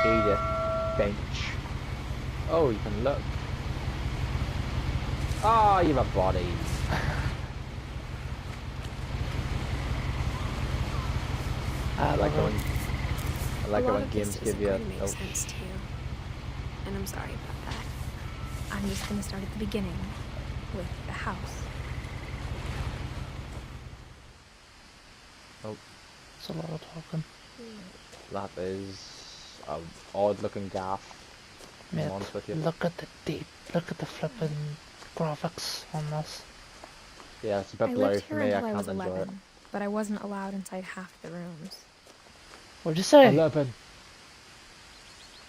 Edith, Finch. Oh, you can look. Oh, you have a body. I like it when games give you. Make sense to you, and I'm sorry about that. I'm just gonna start at the beginning with the house. Oh, it's a lot of talking. That is an odd-looking gaff. Mate, With you. look at the flipping graphics on this. Yeah, it's a bit blurry for me. I can't was enjoy 11, it. but I wasn't allowed inside half the rooms. What'd you say? 11.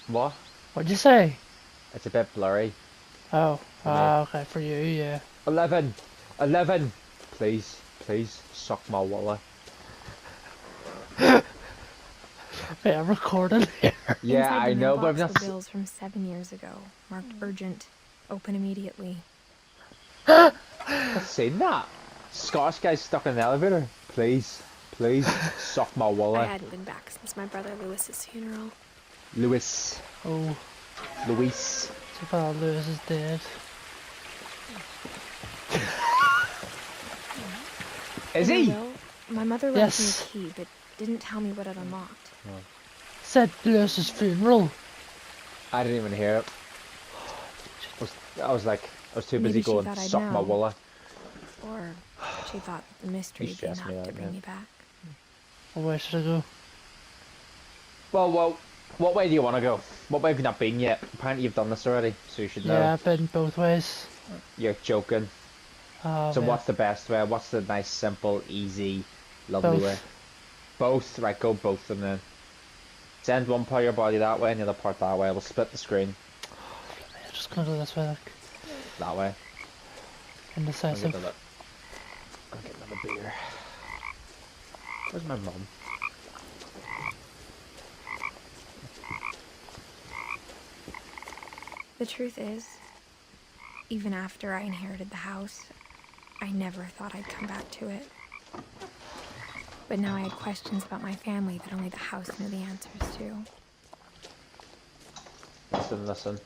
What? What'd you say? It's a bit blurry. Oh, okay, for you, yeah. 11. Please, suck my wallet. Wait, I'm recording here. Yeah, I know, but the bills from 7 years ago, marked urgent, open immediately. I've seen that. Scottish guy stuck in the elevator. Please, suck my wallet. I hadn't been back since my brother Lewis's funeral. Lewis. Oh. Luis. So far, Lewis is dead. Is he? My mother left me a key, but didn't tell me what it unlocked. Oh. Said Lewis's funeral. I didn't even hear it. I was too busy going, suck my wallet. Or she thought the mystery would be enough to bring me back. Well, where should I go? Well, what way do you want to go? What way have you not been yet? Apparently you've done this already, so you should know. Yeah, I've been both ways. You're joking. Oh, so man. what's the best way? What's the nice, simple, easy, lovely way? Both? Right, go both of them then. Send one part of your body that way and the other part that way. We'll split the screen. I'm just gonna go this way, like. That way. Indecisive. I'll get another beer. Where's my mum? The truth is, even after I inherited the house, I never thought I'd come back to it. But now I had questions about my family that only the house knew the answers to. Listen.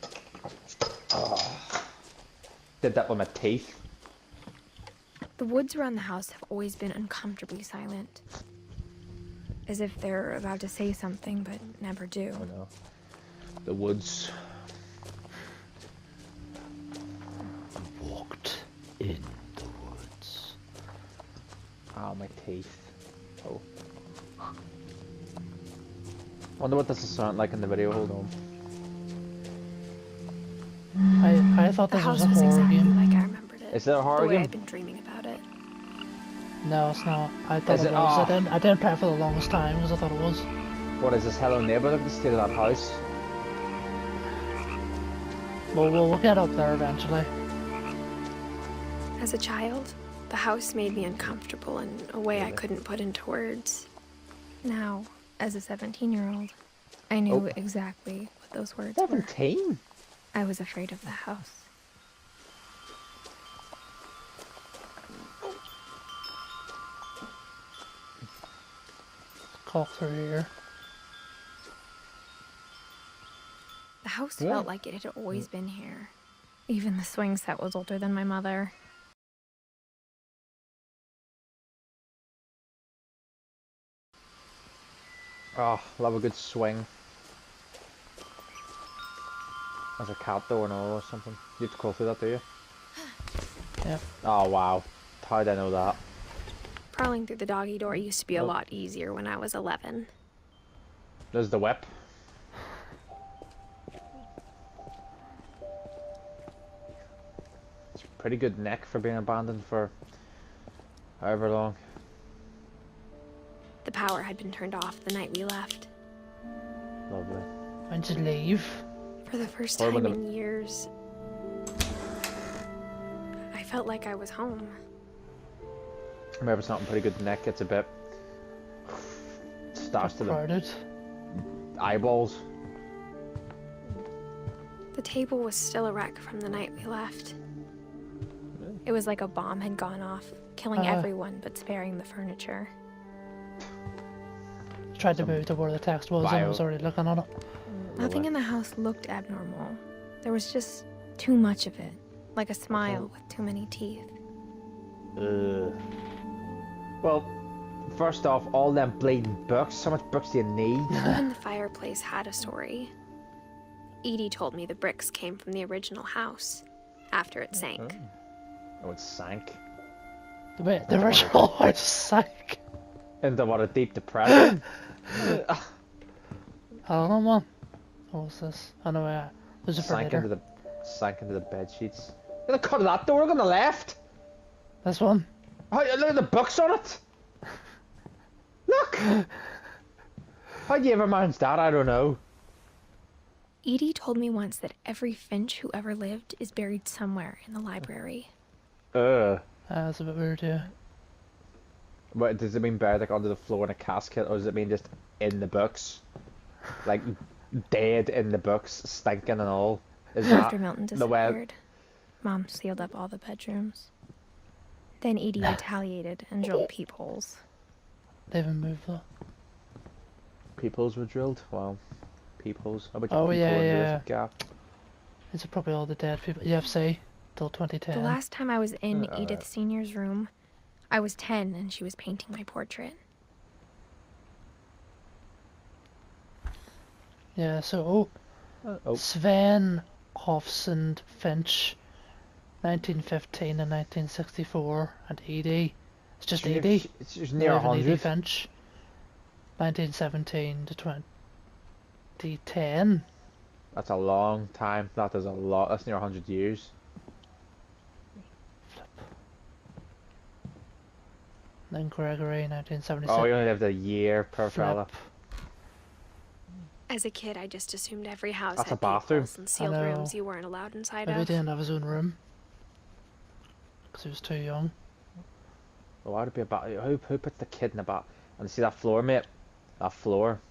Oh. Did that with my teeth. The woods around the house have always been uncomfortably silent. As if they're about to say something, but never do. I know. The woods. Walked in the woods. Ah, my teeth. Oh. Wonder what this will sound like in the video. Hold on. I thought this was a horror exactly game. Like I remembered it. Is it a horror the way game? I've been dreaming about it. No, it's not. I thought Is it it? was. Oh. I didn't play it for the longest time because I thought it was. What is this? Hello neighbour? Look at the state of that house. Well, we'll get up there eventually. As a child, the house made me uncomfortable in a way I couldn't put into words. Now, as a 17-year-old, I knew exactly what those words were. 17? I was afraid of the house. Call through here. The house felt like it had always been here. Even the swing set was older than my mother. Oh, love a good swing. There's a cat door and all or something. You have to call through that, do you? Yeah. Oh, wow. How did I know that? Prowling through the doggy door used to be a lot easier when I was 11. There's the whip. It's a pretty good neck for being abandoned for however long. The power had been turned off the night we left. Lovely. When'd you leave? For the first time in years, I felt like I was home. Remember something pretty good neck, it's a bit starts to crowded. The eyeballs. The table was still a wreck from the night we left. Really? It was like a bomb had gone off, killing everyone but sparing the furniture. tried to move to where the text was and I was already looking at it. Nothing in the house looked abnormal. There was just too much of it. Like a smile with too many teeth. Well, first off, all them bleeding books. How much books do you need? Even the fireplace had a story. Edie told me the bricks came from the original house, after it sank. Oh, it sank. Wait, the original house sank. Into what, a deep depression? I don't know, man. What was this? I know, there's a sank furniture. Sank into the bed sheets. You're gonna cut that door on the left. This one? Oh, look at the books on it. Look. How'd you ever manage that? I don't know. Edie told me once that every Finch who ever lived is buried somewhere in the library. That's a bit weird, yeah. What does it mean buried like under the floor in a casket, or does it mean just in the books? Like dead in the books, stinking and all? Is After that Milton the way? disappeared, Mom sealed up all the bedrooms. Then Edie retaliated and drilled peepholes. They even moved that. Peepholes were drilled? Wow. Peepholes. How about Oh, peephole yeah, into yeah. this gap? These are probably all the dead people. UFC till 2010. The last time I was in Edith Sr.'s room, I was 10 and she was painting my portrait. Yeah, so, Sven Hofsund Finch, 1915 and 1964, and Edie. It's just Edie. It's just near Edie 100. Finch, 1917 to 2010. That's a long time. That is a lot. That's near 100 years. Then Gregory, 1976. Oh, you only lived a year per fella. As a kid, I just assumed every house That's had a bathroom. peepholes and sealed I know. rooms you weren't allowed inside Maybe he of. didn't have his own room. Because he was too young. Oh, why would it be a bat? Who puts the kid in a bat? And see that floor, mate? That floor.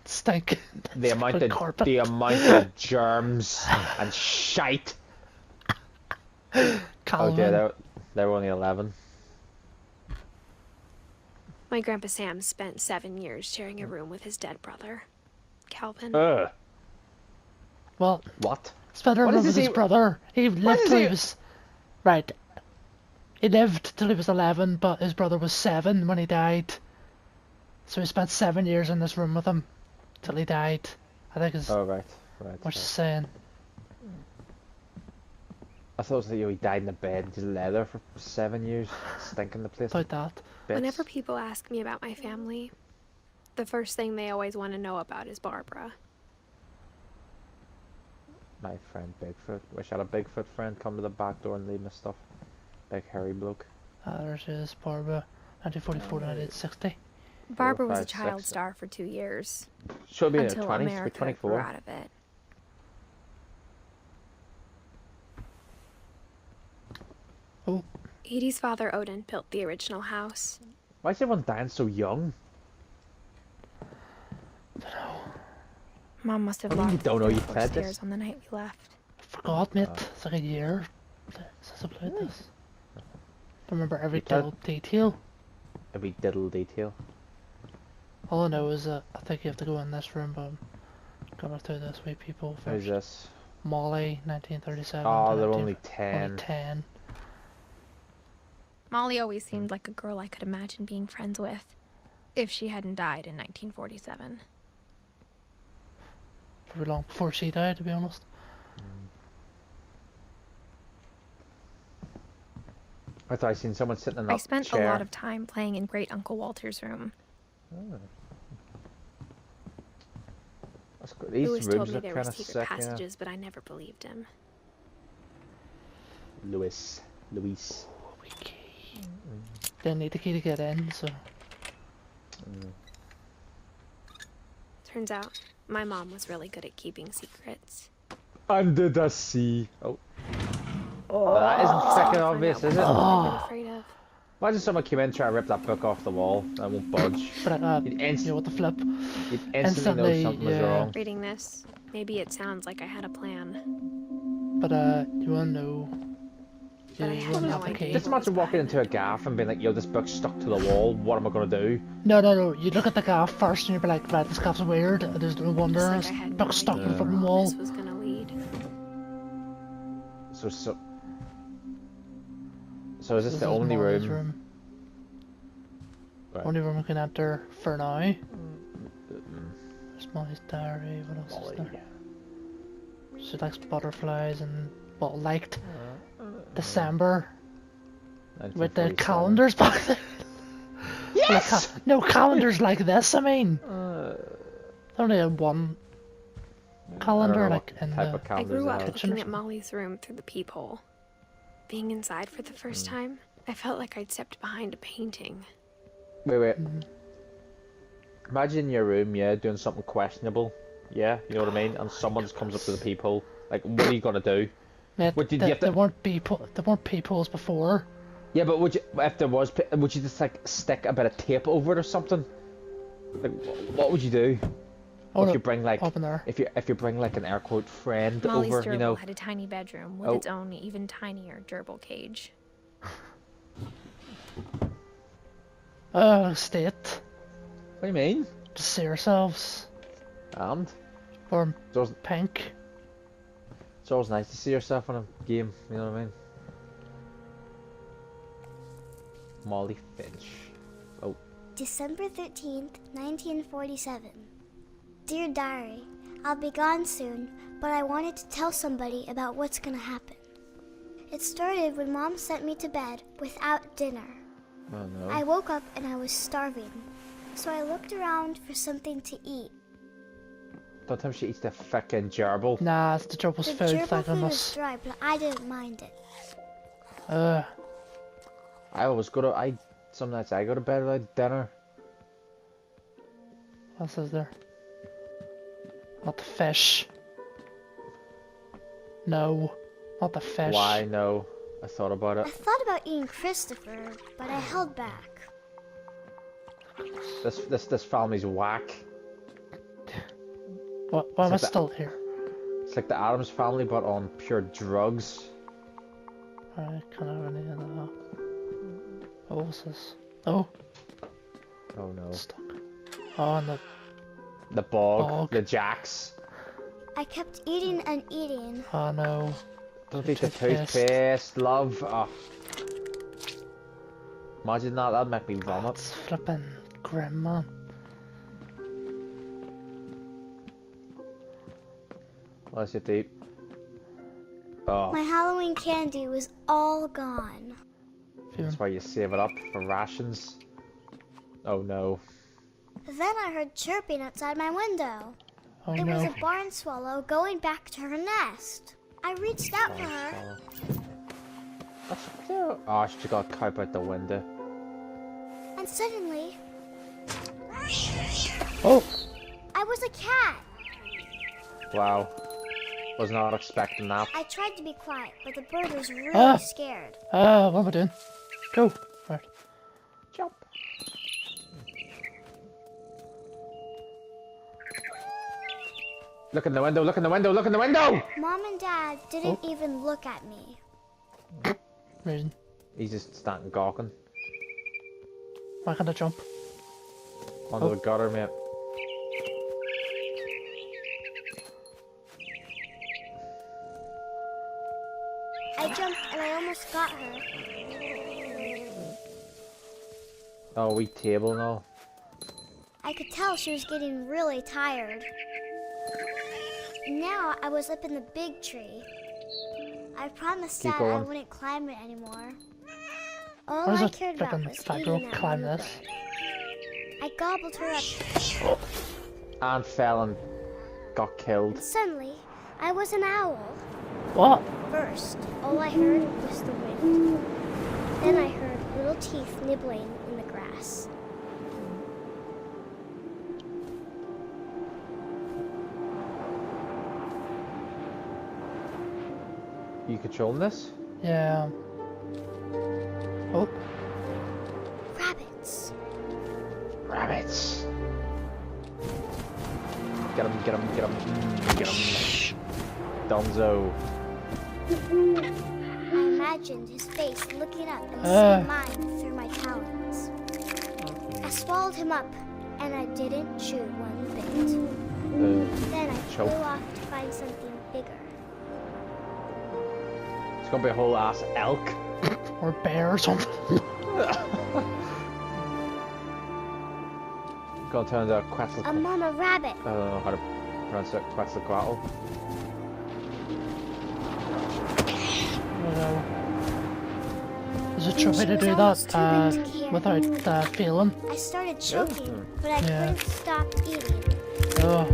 Stink. The amount of carpet. the amount of germs and shite. Oh Calvin. dear, they were only 11. My Grandpa Sam spent 7 years sharing a room with his dead brother, Calvin. Well, What? spent a What room does with he- his brother. He lived does till he he- was... Right. He lived till he was 11, but his brother was 7 when he died. So he spent 7 years in this room with him. Till he died. I think is Oh, right. what's he saying. I thought it was that he died in the bed and just lay there for 7 years, stinking the place. About that. Bits. Whenever people ask me about my family, the first thing they always want to know about is Barbara. My friend Bigfoot. Wish I had a Bigfoot friend come to the back door and leave me stuff. Big hairy bloke. There she is, Barbara. 1944 to 1960. Barbara was a 5, 6. child star for 2 years, Should be in the until 20s, America grew 24. out of it. Oh, Edie's father, Odin, built the original house. Why is everyone dying so young? Mom must have I mean, you locked don't the know you 3rd floor said this. stairs on the night we left. forgot, mate. It's like a year since I played this. I remember every You can't- little detail. Every diddle detail. All I know is that I think you have to go in this room, but I'm gonna through this way people Who's first. this? Molly, 1937. Oh, to they're 19 only 10. Only 10. Molly always seemed like a girl I could imagine being friends with, if she hadn't died in 1947. Probably long before she died, to be honest. I thought I seen someone sitting in that I spent chair. a lot of time playing in Great Uncle Walter's room. Oh. That's good. These Louis told rooms me are there were kind of secret sick, passages, but I never believed him. yeah. Louis. Key. Didn't need the key to get in, so. Turns out, my mom was really good at keeping secrets. Under the sea. Oh. That isn't freaking obvious, is it? I'm afraid of. Imagine someone came in trying to rip that book off the wall. I won't budge. But You'd you know what the flip? You'd instantly know something was yeah. wrong. Reading this, maybe it sounds like I had a plan. But you wanna know but I You had wouldn't no have the idea. key. Just what was imagine walking behind into a it. gaff and being like, yo, this book's stuck to the wall. What am I gonna do? No. You look at the gaff first and you'll be like, right, this gaff's weird. There's no wonder Just like this I had no book's stuck in the idea fucking where all wall. this was gonna lead. So is this the is only Molly's room? Right. Only room we can enter for now. There's Molly's diary. What else is Molly. there? She likes butterflies and liked December with the 1947. calendars back there. Yes! No calendars like this. I mean, only had one calendar like in type the. of I calendars grew they up have. kitchen or looking at something. Molly's room through the peephole. Being inside for the first time, I felt like I'd stepped behind a painting. Wait. Imagine in your room, yeah, doing something questionable. Yeah, you know what I mean? And someone just comes up to the peephole. Like, what are you gonna do? Mate, What did you have to... there weren't peepholes before. Yeah, but would you, if there was, would you just like stick a bit of tape over it or something? Like, what would you do? If you bring like, up in there. if you bring like an air quote friend Molly's over, gerbil you know? had a tiny bedroom with Oh. its own even tinier gerbil cage. State. What do you mean? Just see ourselves. And Or it's always, pink. it's always nice to see yourself in a game. You know what I mean? Molly Finch. Oh, December 13th, 1947. Dear Diary, I'll be gone soon, but I wanted to tell somebody about what's gonna happen. It started when Mom sent me to bed without dinner. oh no. I woke up and I was starving, so I looked around for something to eat. Don't tell me she eats the fucking gerbil. Nah, it's the gerbil's The food, gerbil thank food was goodness. dry, but I didn't mind it. I always go to, some nights I go to bed without dinner. What else is there? Not the fish. No, not the fish. Why? No. I thought about I it. thought about eating Christopher, but I held back. This family's whack. Why am I like that- still here? It's like the Addams family, but on pure drugs. I can't have any of that. Oh, what's this? Oh, Oh no. stuck. Oh, and The bog, Bog. the jacks. I kept eating and eating. oh no. Don't The eat the toothpaste. toothpaste, love. Oh. Imagine that, that'd make me vomit. That's flipping grim, man. Unless you deep. Oh, My Halloween candy was all gone. that's why you save it up for rations. Oh no. Then I heard chirping outside my window. Oh It was no. a barn swallow going back to her nest. I reached out for her. That's cute. Oh, she got caught out the window. And suddenly, Oh, I was a cat. Wow. Was not expecting that. I tried to be quiet, but the bird was really Ah. scared. what am I doing? Go. Right. Jump. Look in the window, look in the window, look in the window! Mom and Dad didn't even look at me. Reason. He's just standing gawking. Why can't I jump? Under Oh. the gutter, mate. I jumped and I almost got her. Oh, we table now. I could tell she was getting really tired. Now I was up in the big tree. I promised Keep Dad I going. wouldn't climb it anymore. All Why I does a cared about flipping was fat eating girl that climb one this? bird. I gobbled her up, And fell and got killed. and suddenly I was an owl. What? First, all I heard was the wind. Then I heard little teeth nibbling in the grass. You controlling this? Yeah. Oh, Rabbits. Rabbits. Get him, get him, get him, get him. Donzo. I imagined his face looking up and seeing mine through my talons. I swallowed him up, and I didn't chew one bit. Then I flew off to find something bigger. It's gonna be a whole ass elk. Or bear or something. Gonna turn into a Quetzalcoatl. A mama rabbit. I don't know how to pronounce it. Quetzalcoatl. Is it true way to do that without feeling? I started choking, but I couldn't stop eating. Oh.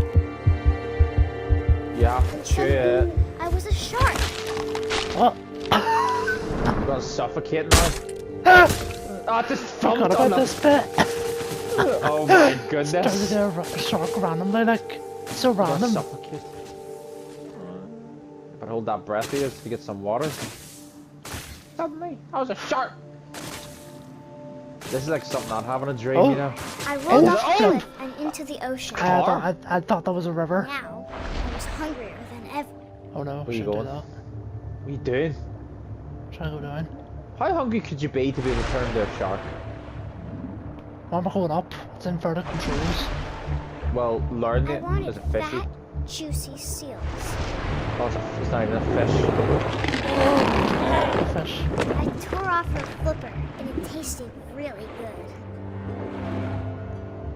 Yeah, sure. I was a shark. What? I'm gonna suffocate now. Oh, I just thumped Forgot on about the... this bit. Oh my goodness. Started to shark randomly, like, so I'm gonna random. suffocate. But hold that breath here to get some water. Suddenly, I was a shark. This is like something I'd have in a dream, you know? I rolled off the cliff and into the ocean. I thought that was a river. Now, I was hungrier than ever. Oh no, Where you shouldn't do going? that. What are you doing? Try to go down. How hungry could you be to be able to turn into a shark? Why am I going up? It's inverted controls. Well, learn I it wanted as a fishy. fat, juicy seals. Oh, it's not even a fish. Fish. I tore off her flipper, and it tasted really good.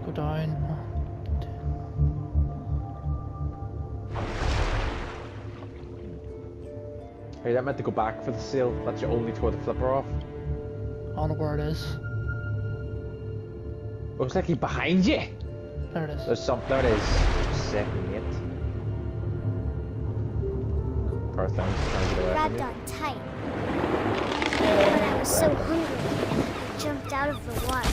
Go down. Are you not meant to go back for the seal? That's your only tore the flipper off. I don't know where it is. Looks like he's behind you. There it is. There's something. There it is. Sick, mate. Poor thing's trying to get away Grabbed from you. on tight. But I was so hungry, I jumped out of the water.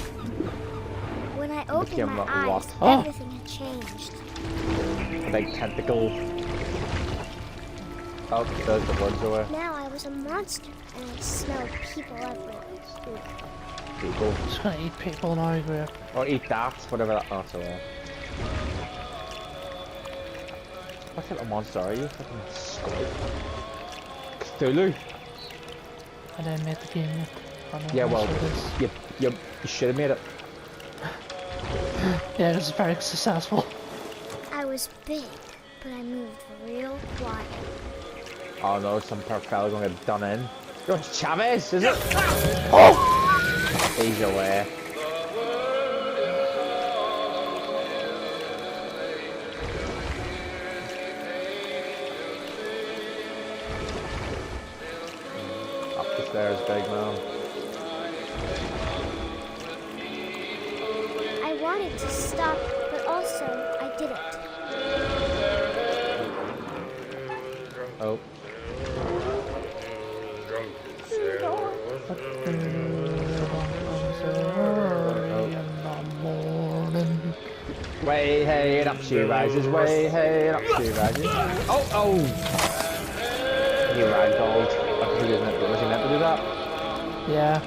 When I opened Became my a eyes, lot. Oh. everything had changed. Big tentacle. Oh, there's the words away. Now I was a monster, and I smelled people everywhere. People. Just gonna eat people now, great. Or eat that, whatever that. Oh, it's away. What type of monster are you? Fucking squid. Cthulhu? I didn't make the game yet. I know Yeah, how well, much it is. you should have made it. Yeah, it was very successful. I was big, but I moved real quiet. Oh no, some poor fella gonna get done in. Yo, it's Chavez, is it? Oh! He's away. Up the stairs, big man. I wanted to stop, but also I didn't. Oh. Way hey up she rises, way hey up she rises. Oh, oh! He ragdolled. Was he meant to do that? Yeah.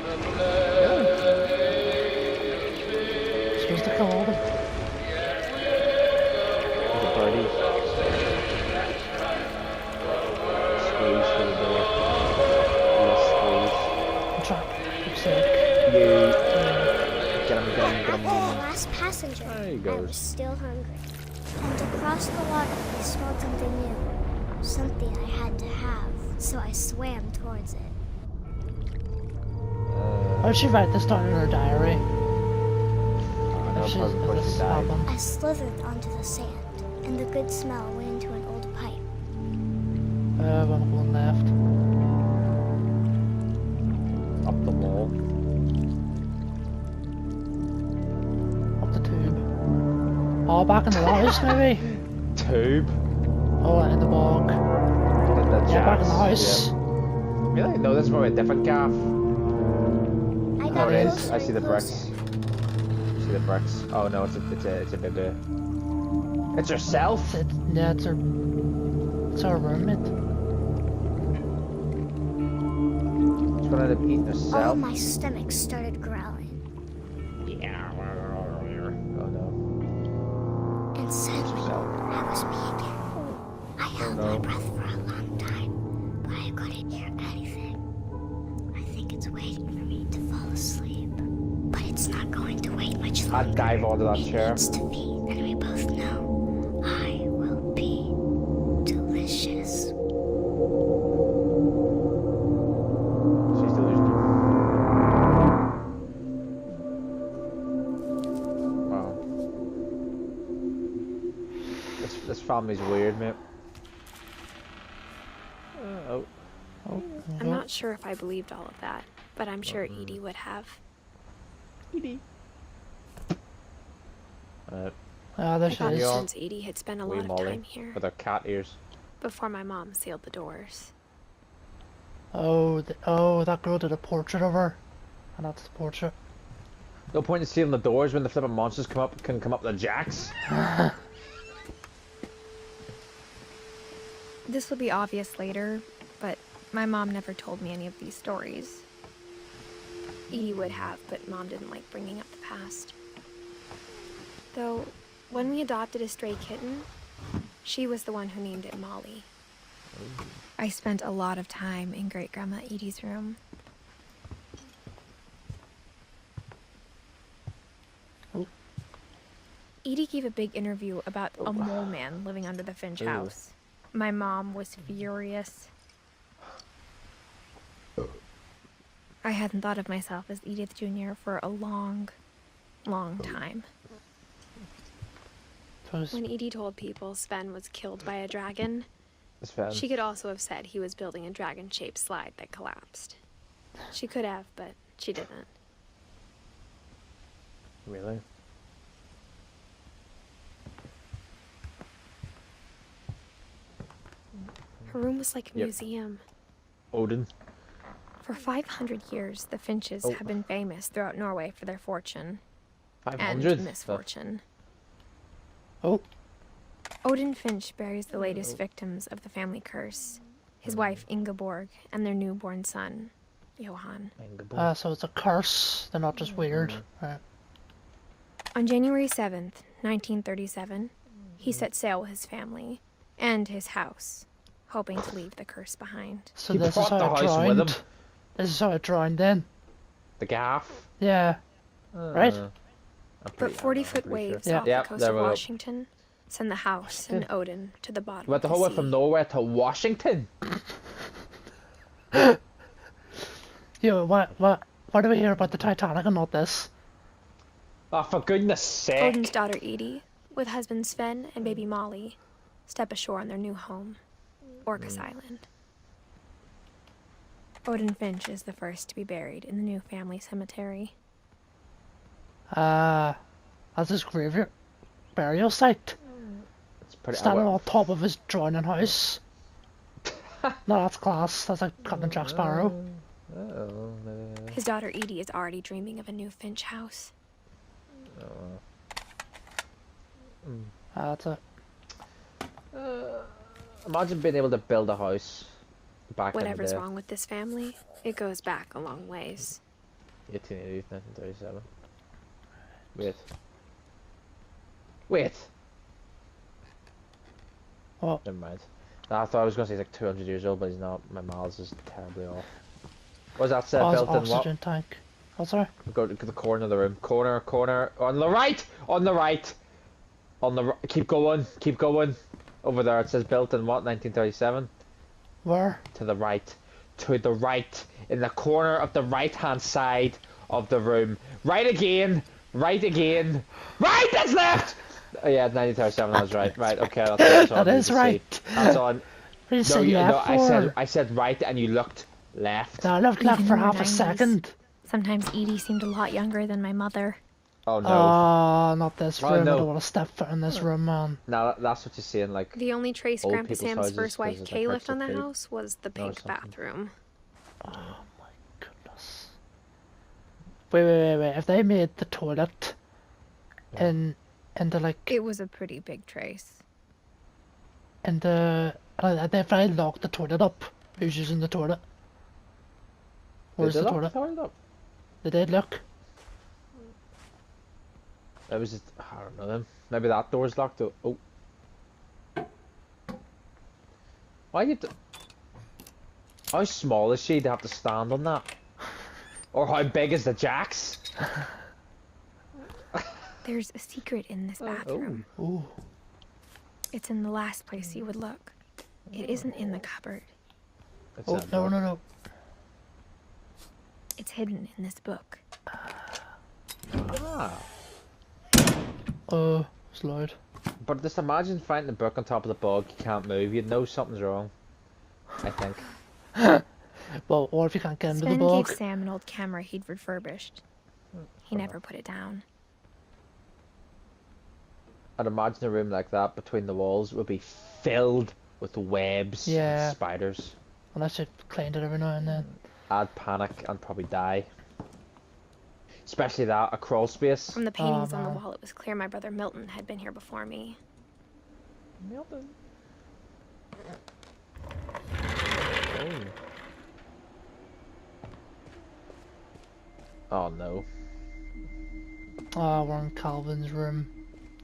Supposed to kill all of them. There's a birdie. Squeeze through the door. Yes, squeeze. I'm trapped. I'm sick. Get him, get him, get After him. the last passenger, There he I goes. was still hungry. And across the water, I smelled something new. Something I had to have, so I swam towards it. How'd she write this down in her diary? I know, If she's probably before this she died. album. I slithered onto the sand, and the good smell went into an old pipe. I'm going left. Up the wall. Up the tube. Oh, back in the house, maybe? Tube. Oh, in the bog. Yeah, back in the house. Yeah. Really? No, this is probably a different gaff. I got There it is. closer I see the and bricks. closer. See the bricks. Oh no, it's a baby. It's yourself. Yeah, it's our roommate. She's gonna end up eating Oh, herself. my stomach started growling. Yeah. Oh no. And suddenly, Yourself. I was being I held no. my breath for a long time, but I couldn't hear anything. It's waiting for me to fall asleep. But it's not going to wait much longer. I'd dive onto that chair. It needs to feed, and we both know I will be delicious. She's delusional. Wow. This family's weird, mate. Oh. I'm not sure if I believed all of that, but I'm sure Edie would have. Edie. There I she thought is. since Edie had spent a Wee lot of Molly time here with her cat ears. before my mom sealed the doors. Oh, that girl did a portrait of her. And that's the portrait. No point in sealing the doors when the flipping monsters can come up the jacks. This will be obvious later, but my mom never told me any of these stories. Edie would have, but Mom didn't like bringing up the past. Though, when we adopted a stray kitten, she was the one who named it Molly. I spent a lot of time in Great-Grandma Edie's room. Edie gave a big interview about a mole man living under the Finch house. My mom was furious. I hadn't thought of myself as Edith Jr. for a long, long time. When Edie told people Sven was killed by a dragon, she could also have said he was building a dragon-shaped slide that collapsed. She could have, but she didn't. Really? Her room was like a museum. Odin. For 500 years, the Finches have been famous throughout Norway for their fortune. 500? And misfortune. Oh. Odin Finch buries the latest victims of the family curse. His wife Ingeborg and their newborn son, Johan. So it's a curse. They're not just weird. Right. On January 7th, 1937, he set sail with his family and his house, hoping to leave the curse behind. So He this is brought how the it house with drowned. him. This is how it drowned then. The gaff. Yeah. Right? But 40-foot waves Yeah. off Yeah, the coast there of we go. Washington send the house and Odin to the bottom Went the of the whole way sea. from nowhere to Washington. Yo, why do we hear about the Titanic and not this? Oh, for goodness sake. Odin's daughter Edie, with husband Sven and baby Molly, step ashore on their new home, Orcas Island. Odin Finch is the first to be buried in the new family cemetery. That's his graveyard burial site. It's pretty Standing on top of his drowning house. No, that's class. That's like Captain Jack Sparrow. His daughter Edie is already dreaming of a new Finch house. That's it. Imagine being able to build a house back Whatever's in the day. wrong with this family, it goes back a long ways. 1880, 1937. Wait. What? Never mind. No, I thought I was going to say he's like 200 years old, but he's not. My miles is terribly off. What was that set? Oh, it's Built in what? oxygen tank. Oh, sorry. Go to the corner of the room. Corner. On the right! On the right! Keep going. Over there it says built in what? 1937? Where? To the right. In the corner of the right-hand side of the room. Right again! Right, that's left! Oh, yeah, 1937, I was right. Right, okay, that's all That I need is to see. right. That's on. What did you No, say left for? I said right and you looked left. No, I looked left Even for in the half a 90s. second. Sometimes Edie seemed a lot younger than my mother. Oh no. Oh, not this Oh, room. no. I don't want to step foot in this room, man. No, that's what you're saying, like... The only trace Old Grandpa people's Sam's houses, first wife 'cause it's Kay like left on the extra house was the pink something. bathroom. Oh my goodness. Wait. If they made the toilet into like It was a pretty big trace. if I locked the toilet up, who's using the toilet? Where's Did the they lock toilet? up? They did look. It was just, I don't know then. Maybe that door's locked. Oh. Why you... How small is she to have to stand on that? Or how big is the jacks? There's a secret in this bathroom. Ooh. It's in the last place you would look. It isn't in the cupboard. It's Oh, that no, book. no, no. It's hidden in this book. Ah. Oh, it's loud. But just imagine finding the book on top of the bog, you can't move, you'd know something's wrong. I think. Well, what if you can't get into the Sven bog? gave Sam an old camera he'd refurbished. He never put it down. I'd imagine a room like that between the walls would be filled with webs Yeah. and spiders. Unless you cleaned it every now and then. I'd panic and probably die. Especially that, a crawl space. From the paintings on the man. wall, it was clear my brother Milton had been here before me. Milton. Oh no. Oh, we're in Calvin's room.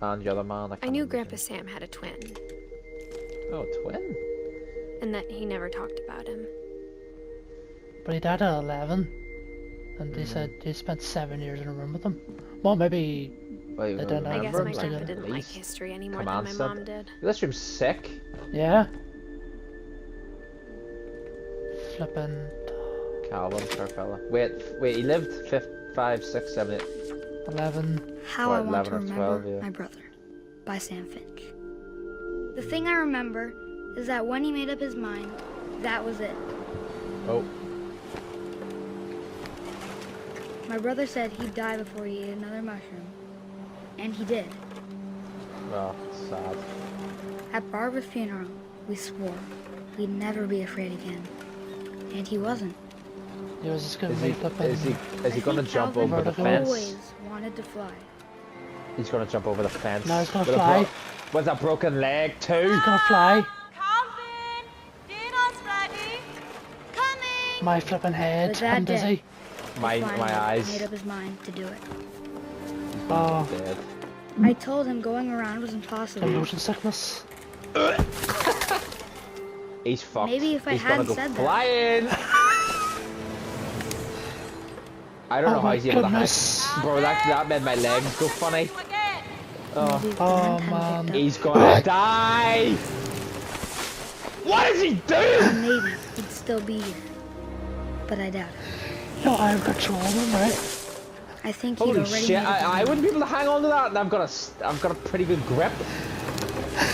And the other man. I knew Grandpa Sam had a twin, Oh, twin? and that he never talked about him. But he died at 11. And he said he spent 7 years in a room with him. Well, maybe Wait, They don't I guess remember my him grandpa together. didn't like history any more Come than on, my son. mom did. This room's sick. Yeah. Flippin' Calvin, poor fella. Wait, he lived 5, 6, 7, 8. 11. How Or I Want 11 to or Remember 12, yeah. My Brother by Sam Finch. The thing I remember is that when he made up his mind, that was it. Oh, My brother said he'd die before he ate another mushroom. And he did. well, sad. At Barbara's funeral, we swore we'd never be afraid again. And he wasn't. He was just gonna Is be he, flippin'. is he, is he I gonna think jump Calvin over the vertical. fence? always wanted to fly. He's gonna jump over the fence. No, he's gonna with fly. with a broken leg too. He's gonna fly. Calvin! Dinner's ready! Coming! My flippin' head. But that I'm dizzy. day, My he finally eyes. made up his mind to do it. Oh, Dead. I told him going around was the impossible. motion sickness. He's fucked. Maybe if I he's gonna hadn't go said that. flying. I don't know Oh how my he's able to hide. goodness. Bro, that made my legs go funny. You again! Oh, Maybe Oh, one time man. picked up. he's gonna die. What is he doing? Maybe he'd still be here. But I doubt it. No, I have control of him, right? I think he'd Holy already shit! made up his I mind. wouldn't be able to hang on to that, and I've got a pretty good grip.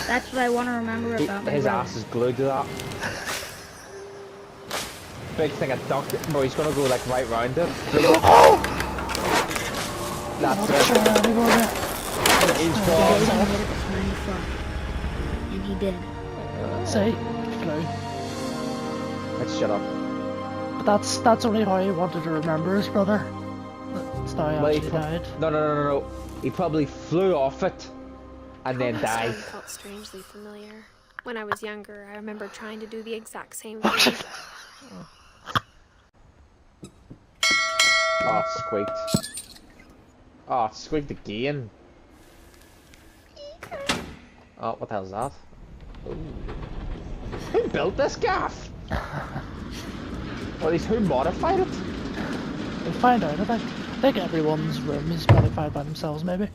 That's what I want to remember about my His brother. ass is glued to that. Big thing of duck. Bro, he's gonna go like right round it. That's it. Sure, anymore, yeah. He's He gone. already made up his mind to fly. And he did. See? Flew. Let's shut up. But that's only how he wanted to remember his brother. It's now he Well, he actually pro- died. No. He probably flew off it and then Grandpa's died. room felt strangely familiar. When I was younger, I remember trying to do the exact same thing. Oh, it squeaked. Oh, it squeaked again. Oh, what the hell is that? Ooh. Who built this gaff? Or at least who modified it? We'll find out, I think. I think everyone's room is modified by themselves, maybe.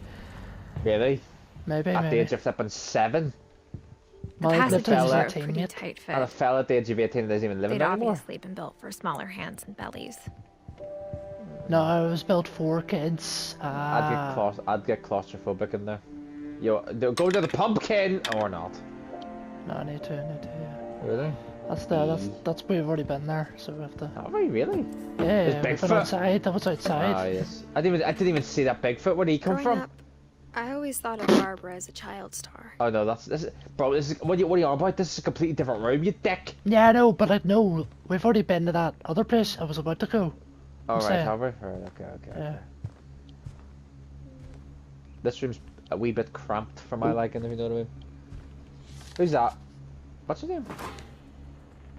Really? Maybe, At the maybe. age of flipping 7? The Well, he lived passages as were a a pretty teammate. tight And a fit. fella at the age of 18 doesn't even live in They'd there anymore? obviously been built for smaller hands and bellies. No, it was built for kids. I'd get claustrophobic in there. Yo, go to the pumpkin or not? No, I need to, yeah. Really? That's we've already been there, so we have to. Have we really? Yeah, There's we've been Bigfoot. outside. That was outside. Ah, yes. I didn't even see that Bigfoot. Where did he come Growing from? up, I always thought of Barbara as a child star. Oh no, this is, bro. This is what are you on about? This is a completely different room, you dick. Yeah, I know, but I know we've already been to that other place I was about to go. All right, saying. have we? Right, okay. Yeah. This room's a wee bit cramped for my liking, if you know what I mean. Who's that? What's his name? Of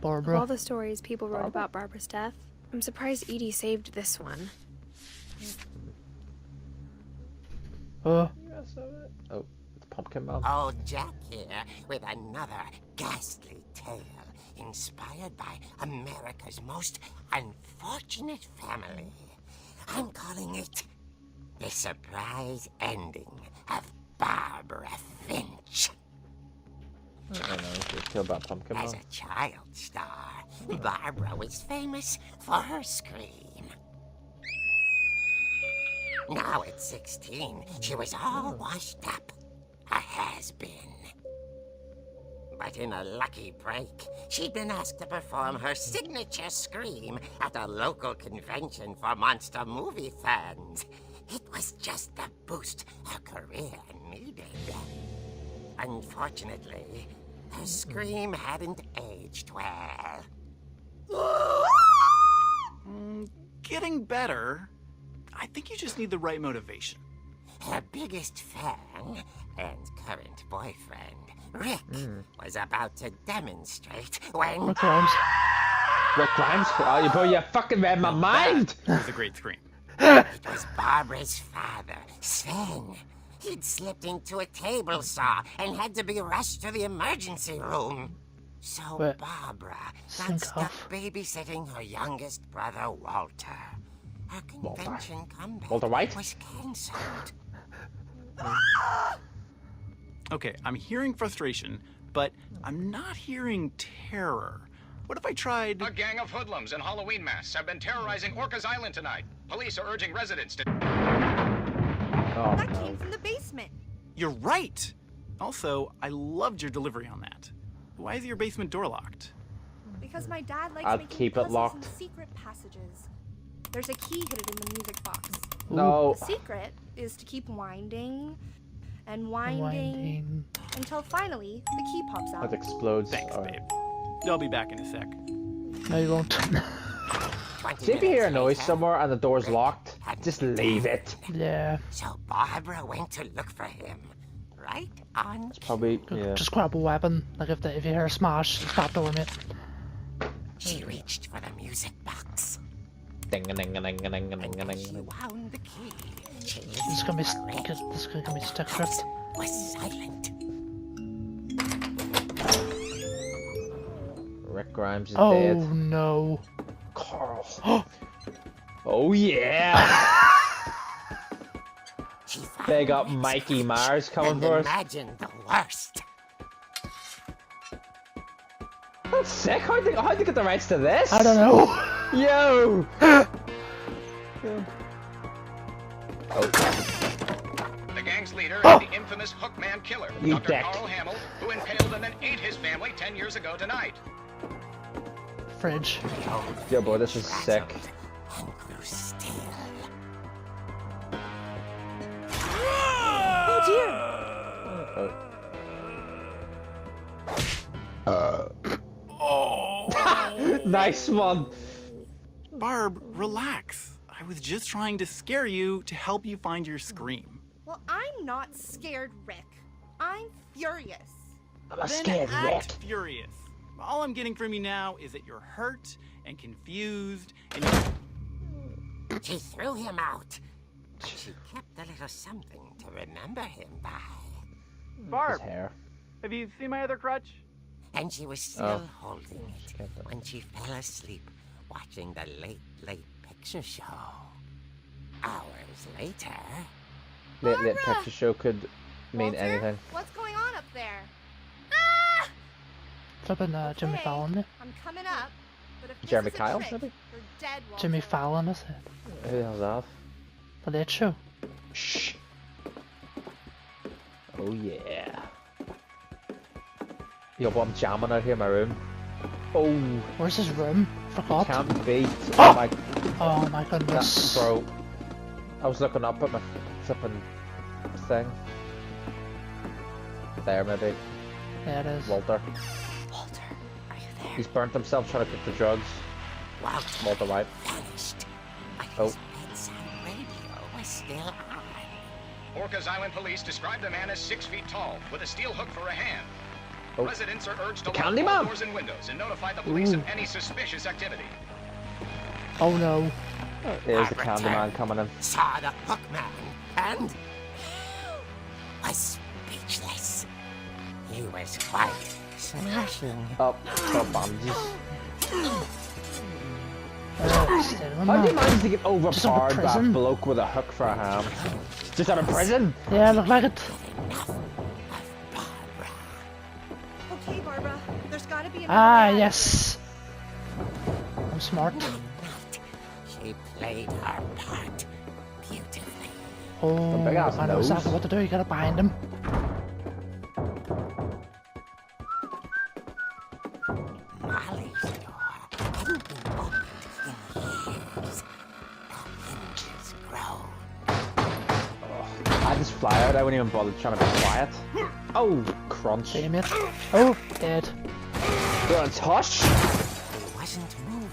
Barbara. all the stories people wrote Barbara? about Barbara's death, I'm surprised Edie saved this one. Oh, Oh, the pumpkin man. Old Jack here with another ghastly tale inspired by America's most unfortunate family. I'm calling it the surprise ending of Barbara Finch. I don't know. Just kill about pumpkin. As a child star, Barbara was famous for her scream. Now at 16, she was all washed up. A has-been. But in a lucky break, she'd been asked to perform her signature scream at a local convention for monster movie fans. It was just the boost her career needed. Unfortunately, her scream hadn't aged well. Getting better. I think you just need the right motivation. Her biggest fan and current boyfriend, Rick, was about to demonstrate when... Rick Grimes. Rick Grimes? Oh, bro, you fucking read my mind! That was a great scream. It was Barbara's father, Sven. He'd slipped into a table saw and had to be rushed to the emergency room. So Wait. Barbara got Sync stuck off. babysitting her youngest brother, Walter. Her convention comeback Walter White? was cancelled. Okay, I'm hearing frustration, but I'm not hearing terror. What if I tried... A gang of hoodlums in Halloween masks have been terrorizing Orcas Island tonight. Police are urging residents to... Oh, That no. came from the basement. You're right! Also, I loved your delivery on that. Why is your basement door locked? Because my dad likes I'd making keep it puzzles locked. in secret passages. There's a key hidden in the music box. No. The secret is to keep winding and winding Winding. until finally the key pops It out. explodes. Thanks, Alright. babe. I'll be back in a sec. No, you won't. 20 See if you hear a minutes noise later, somewhere and the door's locked, just leave it. Yeah. So Barbara went to look for him. Right on Probably, yeah. Just grab a weapon. Like if you hear a smash, stop door, mate. She reached for the music box. Ding a ding a ding a ding a ding a And ding as a she ding. wound the key, she This is listened gonna be for Rick. this is gonna be stick The drift. house was silent. Rick Grimes is Oh dead. no. Carl. Oh yeah! She found They got Rick's Mikey couch Myers coming and for us. imagined the worst. That's sick. How'd they get the rights to this? I don't know. Yo! The gang's leader is the infamous Hookman killer, You Dr. dick. Carl Hamill, who impaled and then ate his family 10 years ago tonight. Fridge. Yo, boy, this is sick. And grew still. Nice one. Barb, relax. I was just trying to scare you to help you find your scream. Well, I'm not scared, Rick. I'm furious. I'm a Then scared act Rick. furious. All I'm getting from you now is that you're hurt and confused and She threw him out. But she kept a little something to remember him by. His Barb, hair. have you seen my other crutch? And she was still Oh. holding it when she fell asleep watching the late picture show. Hours later, Late picture show could mean Walter, anything. What's going on up there? Flipping Jimmy Okay, Fallon. I'm coming up. But if this Jeremy is a Kyle, trick, maybe? you're dead, Walter. Jimmy Fallon is it? Who the hell's that? The Late Show. Shh. Oh yeah. Yo, but I'm jamming out here in my room. Oh, Where's his room? Forgot. can't beat. Oh my, Oh my goodness. bro. I was looking up at my flipping thing. There, maybe. There it is. Walter. Walter, are you there? He's burnt himself trying to cook the drugs. Walter Walter White. vanished. But Oh. his bedside radio was still on. Orcas Island police describe the man as 6 feet tall, with a steel hook for a hand. Oh. Residents are urged to The lock all Candyman. doors and windows and notify the police of Ooh. any suspicious activity. Oh no. There's the Barbara Candyman turned, coming in. saw the hookman and was speechless. He was quite smashing. Oh, got bandages. How do you manage to get overpowered by a bloke with a hook for a hand? Just out of prison? Yeah, look like it. Okay, Barbara. There's gotta be another Ah, way. yes. I'm smart. She played her part beautifully. Oh, big ass I know nose. exactly what to do. You gotta bind him. Molly's door hadn't been opened in years. The hinges grown. I just fly out. I wouldn't even bother trying to be quiet. Oh, crunch. Damn it. Oh, dead. You're untouched? He wasn't moving,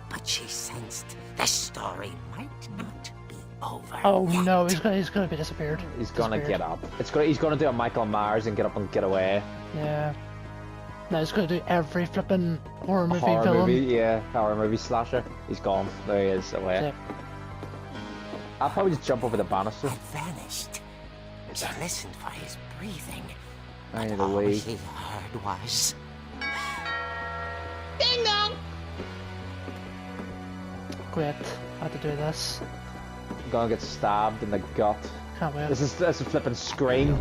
but she sensed the story might not be over. Oh yet. no, he's gonna be disappeared. He's gonna get up. He's gonna do a Michael Myers and get up and get away. Yeah. No, he's gonna do every flipping horror movie Horror villain. movie, yeah, horror movie slasher. He's gone. There he is, away. Yeah. I'll probably just jump over the banister. Had vanished. She listened for his breathing. I need but a all wee. she heard was Ding dong! Great. I had to do this. I'm gonna get stabbed in the gut. Can't wait. This is a flipping Scream.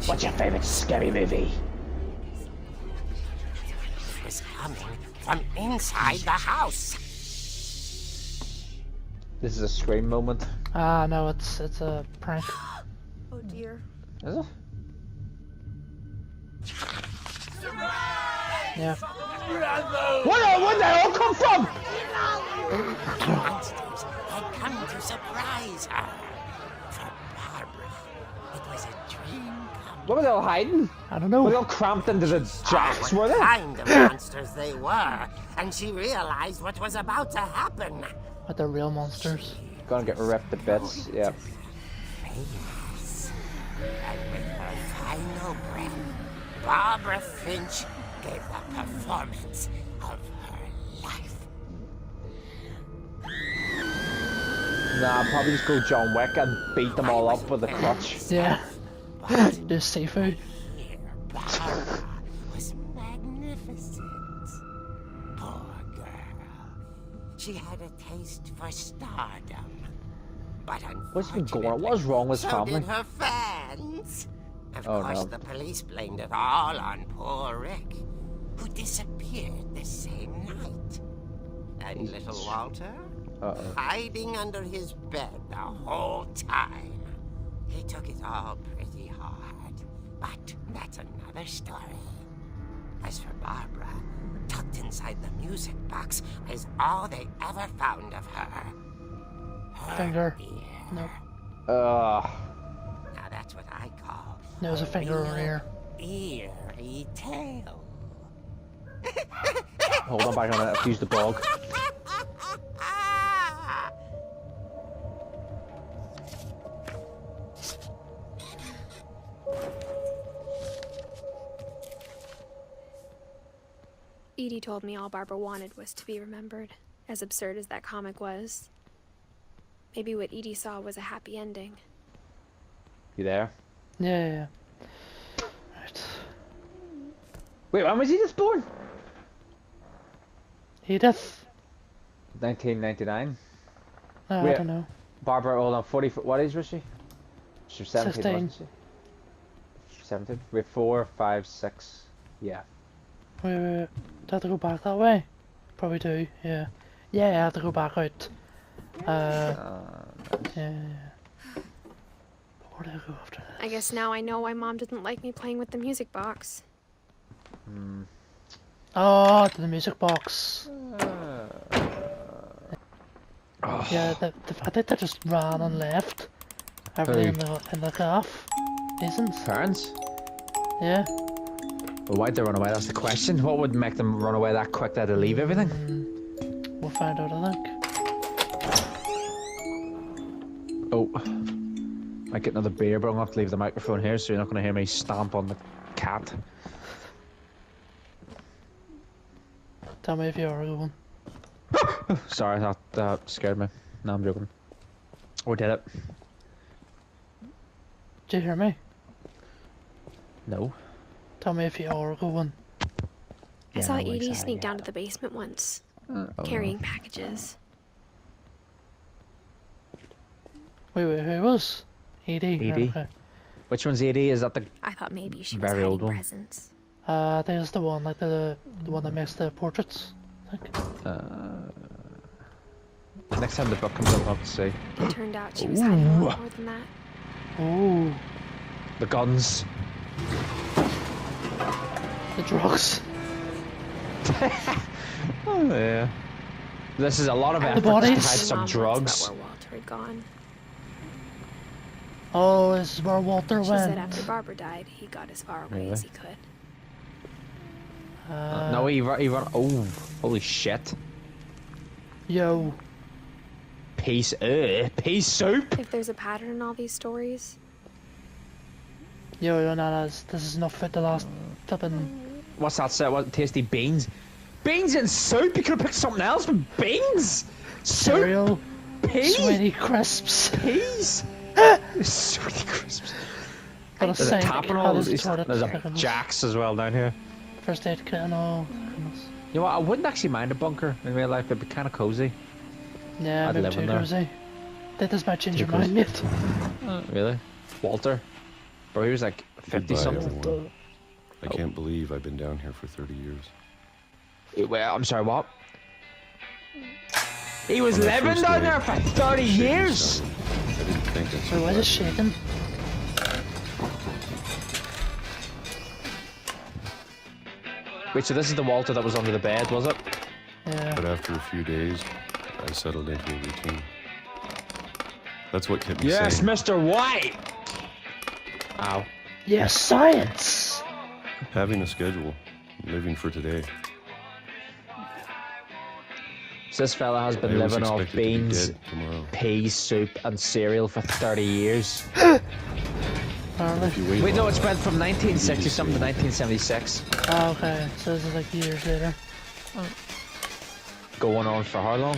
What's your favorite scary movie? it was coming from inside the house. This is a Scream moment. Ah, no, it's a prank. Oh dear. Is it? Yeah. Where did they all come from? Monsters had come to surprise her. For Barbara, it was a dream come What were they all hiding? I don't Were they know. all cramped into the jacks, were what they? kind of monsters they were, and she realized what was about to happen. But they're real monsters. Gonna get ripped to bits, yeah. Famous. And with her final breath, Barbara Finch gave the performance of her life. Nah, I'll probably just go John Wick and beat them all up with a crutch. Yeah. Do seafood. Here, Barbara was magnificent. Poor girl. She had a taste for stardom. But What's been unfortunately, going on? What's wrong with so family? did her fans. Of Oh, course, no. the police blamed it all on poor Rick, who disappeared the same night. And little Walter, hiding under his bed the whole time. He took it all pretty hard, but that's another story. As for Barbara, tucked inside the music box is all they ever found of her. Her Finger. ear. Nope. Now that's what I call There was a finger over here. eerie tale. Hold on back on it, I've used the bog. Edie told me all Barbara wanted was to be remembered, as absurd as that comic was. Maybe what Edie saw was a happy ending. You there? Yeah. Right. Wait, when was Edith born? Edith? 1999. No, I Wait. don't know. Barbara, hold on, 40, what age was she? She was 17, 16. wasn't she? 17? Wait, 4, 5, 6, yeah. Wait. Do I have to go back that way? Probably do, yeah. Yeah, I have to go back out. Yeah. Where do I go after that? I guess now I know why Mom didn't like me playing with the music box. Oh, to the music box. Yeah, I think they just ran and left. Everything in the calf. Isn't? Parents? Yeah. Well, why'd they run away? That's the question. What would make them run away that quick that they leave everything? We'll find out, I think. Oh. I get another beer, but I'm gonna have to leave the microphone here so you're not gonna hear me stamp on the cat. Tell me if you are going. Sorry, that scared me. No, I'm joking. We did it. Did you hear me? No. Tell me if you are going. I saw no, Edie exactly, sneak yeah. down to the basement once. carrying packages. Wait, who was? Edie. Edie. Okay. Which one's 80? Is that the I thought maybe she was very hiding old one? presents. I think it's the one, like the one that makes the portraits. I think. next time the book comes up, I'll have to see. It turned out she was hiding a lot more than that. Ooh, The guns. the drugs. Oh yeah. This is a lot of The effort to bodies. hide My some mom wants drugs. about where Walter had gone. Oh, this is where Walter She went. said after Barbara died, he got as far away as he could. No, he run. Oh, holy shit! Yo. Pea soup. If there's a pattern in all these stories, Yo, this is not fit to last flipping. What's that? Say? What tasty beans? Beans and soup. You could have picked something else, but beans, soup, Cereal. peas, Sweaty crisps. peas, sweaty crisps. Got a There's a sink. tap and Oh, all. there's a There's toilet. a Jack's as well down here. First aid kit and all. Goodness. You know what? I wouldn't actually mind a bunker in real life. It'd be kind of cozy. Yeah, I'd maybe live in too there. cozy. That does might change Too your mind, mate. Really? Walter? Bro, he was like 50 Goodbye, something. everyone. I can't believe I've been down here for 30 years. Well, I'm sorry, what? He was On my living first down day, there for I was 30 shaking years! inside. I didn't think I'd Wait, why is it survive. shaking? Wait, so this is the Walter that was under the bed, was it? Yeah. But after a few days, I settled into a routine. That's what kept me Yes, sane. Mr. White! Ow. Yes, science! Having a schedule, living for today. So this fella has been I always living off expected to be beans, dead tomorrow. peas, soup, and cereal for 30 years. Apparently. If you wait Wait, no, long, it's went from you 1960 just something to say- 1976. Oh, okay. So this is like years later. Going on for how long?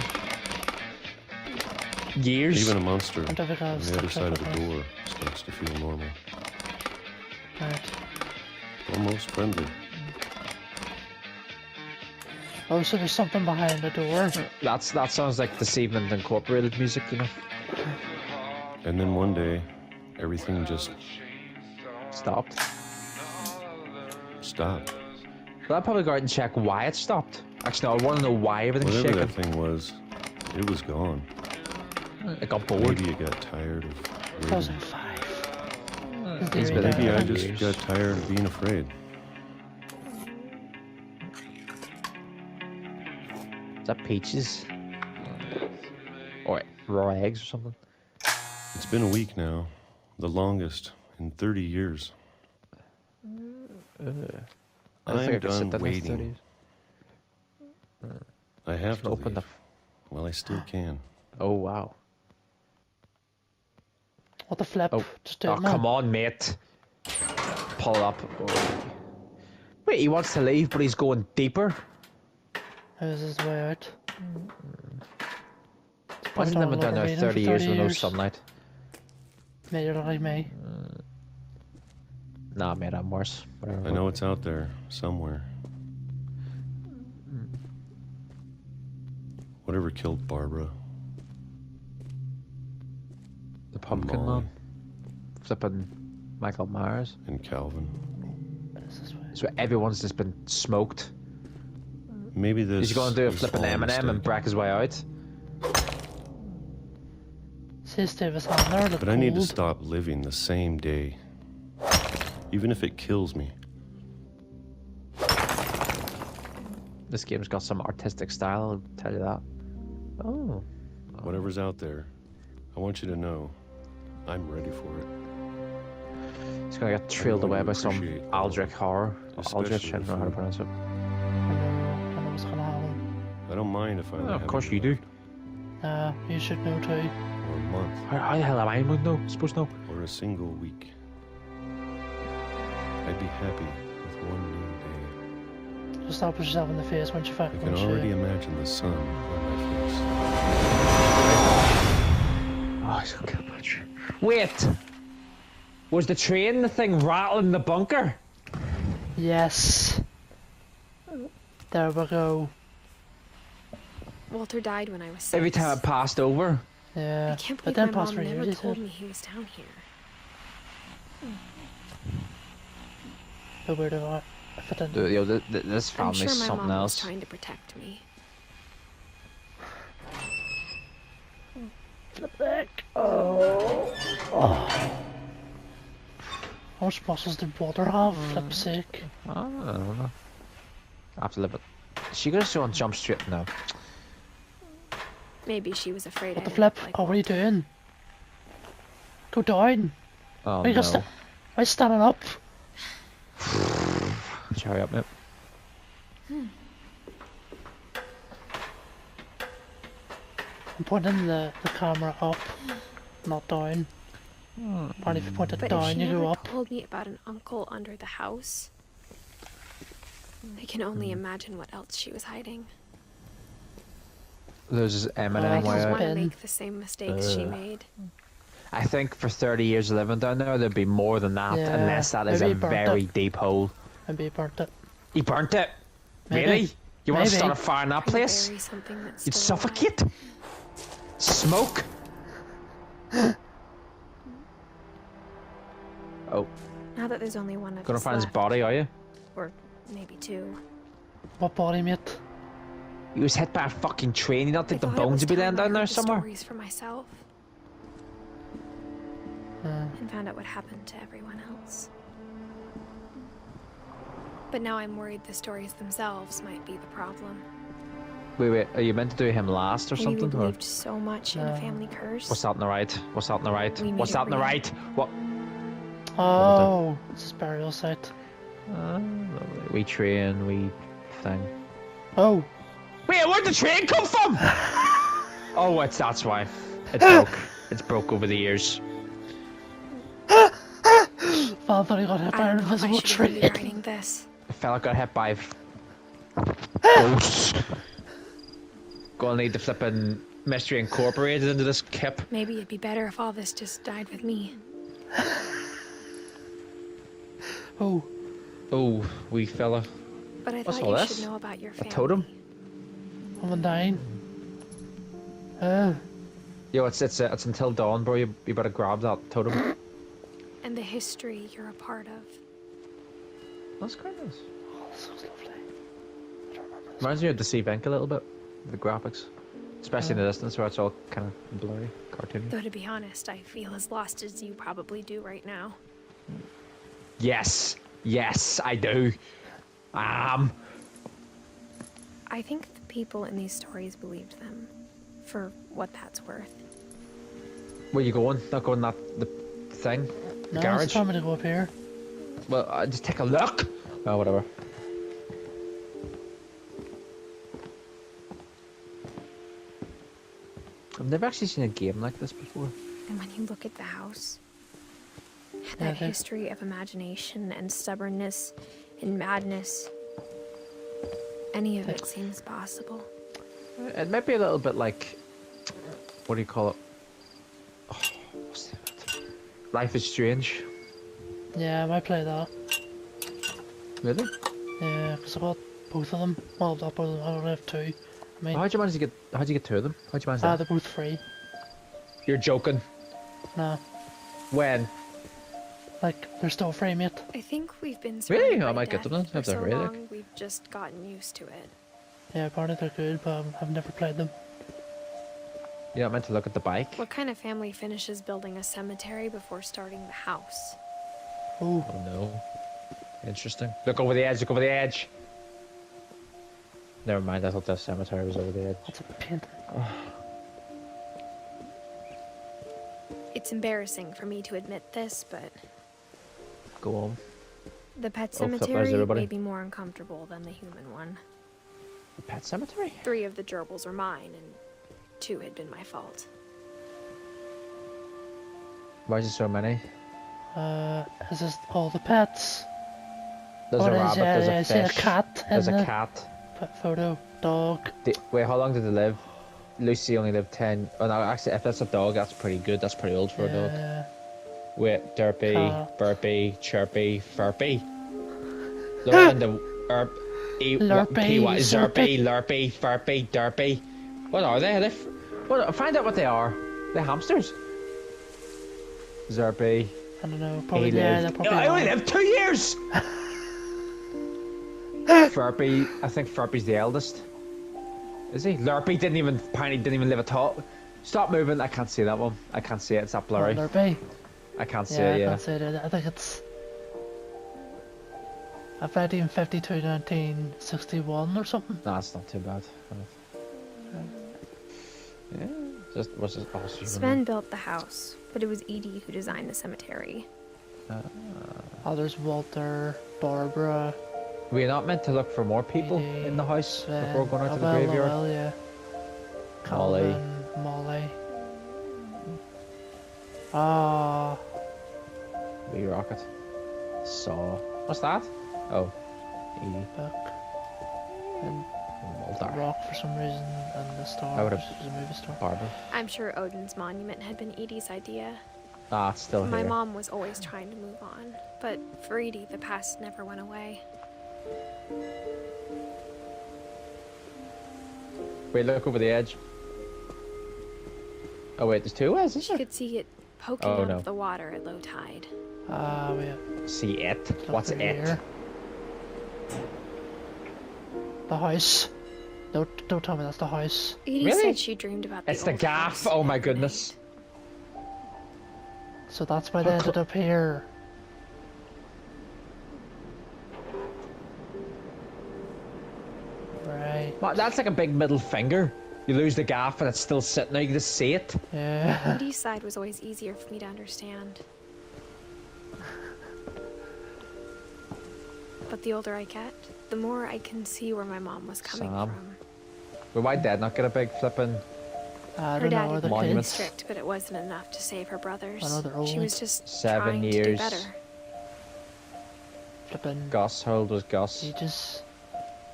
Years? Even a monster I don't think I on was the other stuck side of with the that. door starts to feel normal. Right. Almost friendly. Oh, so there's something behind the door. That sounds like This Evening Incorporated music, you know? And then one day, everything just Stopped. stopped. Well, I'll probably go out and check why it stopped. Actually, no, I want to know why everything's Whatever shaking. that thing was, it was gone. It got bored. Maybe it got tired of waiting. 2005. He's been Maybe there I for just years. got tired of being afraid. Is that peaches? Or raw eggs or something? It's been a week now, the longest in 30 years. I don't I'm think I can sit done there next to waiting. these. I have to Open the. leave. Well, I still can. Oh wow. What the flip? Oh, Just do oh it now. come on, mate. Pull it up. Oh. Wait, he wants to leave, but he's going deeper. How's his way out? Wasn't living down there 30 years with no sunlight. Mate, you're not like me. Nah, mate, I'm worse. Whatever. I know it's out there somewhere. Whatever killed Barbara. The pumpkin Molly. man. Flipping Michael Myers. And Calvin. So everyone's just been smoked. Maybe this. He's going to do a was flipping all a M&M and mistake. break his way out. Says Davis on there, look But I need to cold. stop living the same day. Even if it kills me. This game's got some artistic style, I'll tell you that. Oh. Whatever's out there, I want you to know I'm ready for it. He's gonna get trailed want away to by some appreciate Aldrich horror. Aldrich, especially I don't know how to food. pronounce it. I know what's gonna happen. I don't mind if I only Oh, of have course a you do. Nah, you should know too. or a month How the hell am I supposed to know? or a single week. I'd be happy with one new day. Just stop yourself in the face once you I fucking can shit. already imagine the sun on my face. Oh, he's gonna kill Butcher. Wait! Was the train the thing rattling the bunker? Yes. There we go. Walter died when I was 6. Every time I passed over. Yeah. I can't but believe then my past mom 3 never years, told me he was down here. How weird if it didn't. Dude, yo, this I'm family's sure my something mom else. was trying to protect me. Flip back. Oh. How much muscles did Walter have? Flip's sake. I don't know. I have to live it. She could have shown jump straight now. Maybe she was afraid What I the flip? didn't like Oh, what are you doing? Go down. Oh Why you no. why you standing up? Hurry up, mate. I'm pointing the camera up, not down. Apparently if you point it But if down, she you never go up. told me about an uncle under the house, I can only imagine what else she was hiding. There's this I Eminem don't way want out. to make the same mistakes she made. I think for 30 years living down there, there'd be more than that, Yeah, unless that is maybe a he burnt very it. deep hole. Maybe he burnt it. He burnt it? Maybe. Really? You want to Maybe. start a fire in that Trying to place? bury something that's You'd still suffocate? Smoke? Oh, alive. Now that there's only one of gonna us find his left, body, are you? or maybe 2. What body, mate? He was hit by a fucking train. You don't I think the thought it bones was would be time laying I down there heard the somewhere? stories for myself and found out what happened to everyone else. But now I'm worried the stories themselves might be the problem. Wait, are you meant to do him last or Maybe something? we Or believed so much in a family curse. what's that on the right? What's that on the right? We What's made it that on the real. right? What? Oh, it's his burial site. We train, we thing. Oh. Wait, where'd the train come from? Oh, that's why. It's broke. It's broke over the years. Father, he got hit by I an don't know if I invisible should even be train. writing this. The fella got hit by ghosts. Gonna need the flipping Mystery Incorporated into this kip. Maybe it'd be better if all this just died with me. Oh. Oh, wee fella. But I What's thought all you this? should know about your A family. totem? I'm dying. Yo, it's until dawn, bro. You better grab that totem. And the history you're a part of. That's quite nice. Oh, this looks lovely. I don't remember this. Reminds me of the Sea Bank a little bit. The graphics. Especially in the distance where it's all kind of blurry, cartoony. Though to be honest, I feel as lost as you probably do right now. Yes, I do. I think the people in these stories believed them, for what that's worth. Where you going? Not going that the thing? The No, garage? it's time to go up here. Well, just take a look. Oh, whatever. I've never actually seen a game like this before. And when you look at the house, Yeah, that history of imagination and stubbornness and madness, any of it seems possible. It might be a little bit like, what do you call it? Oh, what's that? Life is Strange. Yeah, I might play that. Really? Yeah, because I got both of them. Well, not both of them, I only have 2. I mean, How'd you manage to get 2 of them? How'd you manage that? they're both free. You're joking. Nah, When? like, they're still free, mate. I think we've been Really? surrounded I by might get death them then, for if they're so free, like. long, we've just gotten used to it. Yeah, apparently they're good, but I've never played them. You're not meant to look at the bike? What kind of family finishes building a cemetery before starting the house? Oh, Oh no. Interesting. Look over the edge, look over the edge! Never mind, I thought the cemetery was over the edge. that's a painting. It's embarrassing for me to admit this, but Go on. the pet Oh, flip, there's cemetery everybody. may be more uncomfortable than the human one. The pet cemetery? 3 of the gerbils were mine, and 2 had been my fault. Why is there so many? Is this all the pets? There's Oh, a there's, rabbit, yeah, there's yeah, I a see a fish, cat in there's a the cat. pet photo. Dog. Wait, how long did they live? Lucy only lived 10. Oh no, actually, if that's a dog, that's pretty good. That's pretty old for a dog. Yeah. Wait, Derpy, Cat. Burpy, Chirpy, Furpy. Lauren, the Lurpy, P-Y, Zurpy. Zurpy, Lurpy, Furpy, Derpy, What are they? Are they what? Find out what they are. They're hamsters. Zerby. I don't know. Probably He yeah. lived. They're probably I only alive. lived 2 years. Furby. I think Furby's the eldest. Is he? Lurpy apparently didn't even live at all. Stop moving. I can't see that one. I can't see it. It's that blurry. Lurpy. I can't see Yeah, it. I Yeah. can't see it either. I think it's 1952, 1961 or something. No, it's not too bad. Yeah. What's this? Oh, Sven built the house, but it was Edie who designed the cemetery. Oh, there's Walter, Barbara. We're not meant to look for more people Edie, in the house Sven. before going out to the well, graveyard. well, yeah. Molly. Calvin, Molly. Ah, Wee Rocket. Saw. What's that? Oh. Edie. Book. And Walter. Rock for some reason, and the Star, I would've- which is a movie star. Barbara. I'm sure Odin's monument had been Edie's idea. Ah, it's still My here. mom was always trying to move on, but for Edie, the past never went away. Wait, look over the edge. Oh wait, there's two ways, is She there? could see it poking Oh, out no. of the water at low tide. Ah, wait. See it? Look What's through it? here. The house. Don't tell me that's the house. Edie Really? said she dreamed about It's the the old gaff. house Oh my every goodness. night. So that's why they ended up here. Right. That's like a big middle finger. You lose the gaff and it's still sitting there. You can just see it. Yeah. Edie's side was always easier for me to understand. But the older I get, the more I can see where my mom was coming Sam. from. Well, why dad not get a big flipping? I Her don't dad know, are had the been Monument. kids? strict, but it wasn't enough to save her brothers. I know they're She old. was just 7 trying to do years. better. Flipping Gus, how old was Gus? ages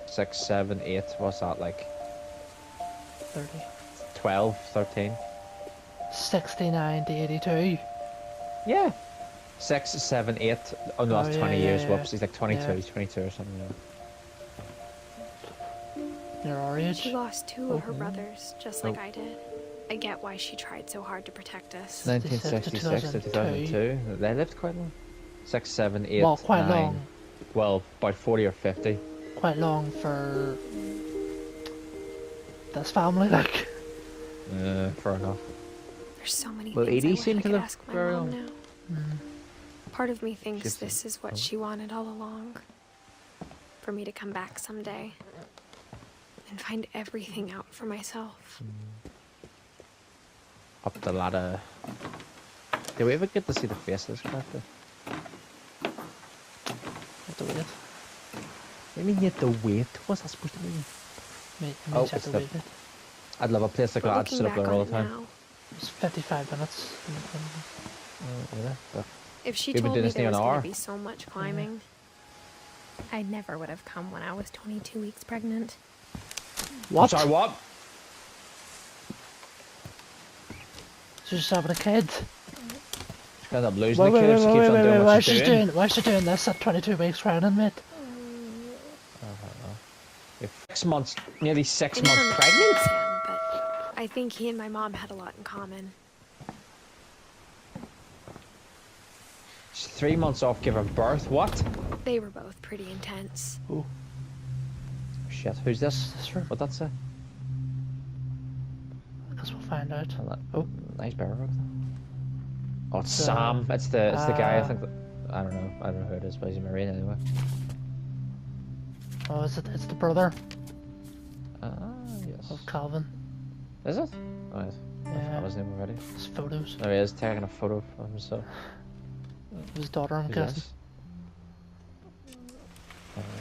6, 7, 8. What's that like? 30. 12, 13. 69 to 82. Yeah. 6, 7, 8. Oh no, Oh, that's yeah, 20 yeah, years. yeah. Whoops, he's like 22. Yeah. He's 22 or something. Yeah. Near our age. She lost 2 of her Oh. brothers, just like Oh. I did. I get why she tried so hard to protect us. 1966 to 2002. They lived quite long. 6, 7, 8, Well, quite 9. long. Well, about 40 or 50. Quite long for this family, like. Fair enough. There's so many Well, things Edie I wish seemed I to could live ask my very mom long. now. Part of me thinks Just- this is what she wanted all along. For me to come back someday and find everything out for myself. Up the ladder. Did we ever get to see the face of this character? Have to wait. I mean, you have to wait. What's that supposed to mean? Oh, Have it's to the- wait. I'd love a place like But that. I'd looking sit up back there on all it the time. now, It's 55 minutes. Yeah, but if she We've been told doing me this there near was an going hour. to be so much climbing, I never would have come when I was 22 weeks pregnant. What? Sorry, what? She's just having a kid. She ended up losing the kid. She keeps on doing Why what she's doing. why is she doing this at 22 weeks pregnant, mate? If 6 months, nearly 6 I never months met pregnant. Sam, but I think he and my mom had a lot in common. She's 3 months off giving birth. What? They were both pretty intense. Shit, who's this? Is this room? What'd that say? I guess we'll find out. Oh, nice barrel. Oh, it's So, Sam. It's the guy. I think. I don't know who it is, but he's a Marine anyway. Oh, is it? It's the brother Ah, yes. of Calvin. Is it? Oh, yes. I Yeah. forgot his name already. His photos. There he is, taking a photo of himself. His daughter, I'm Who's guessing. this?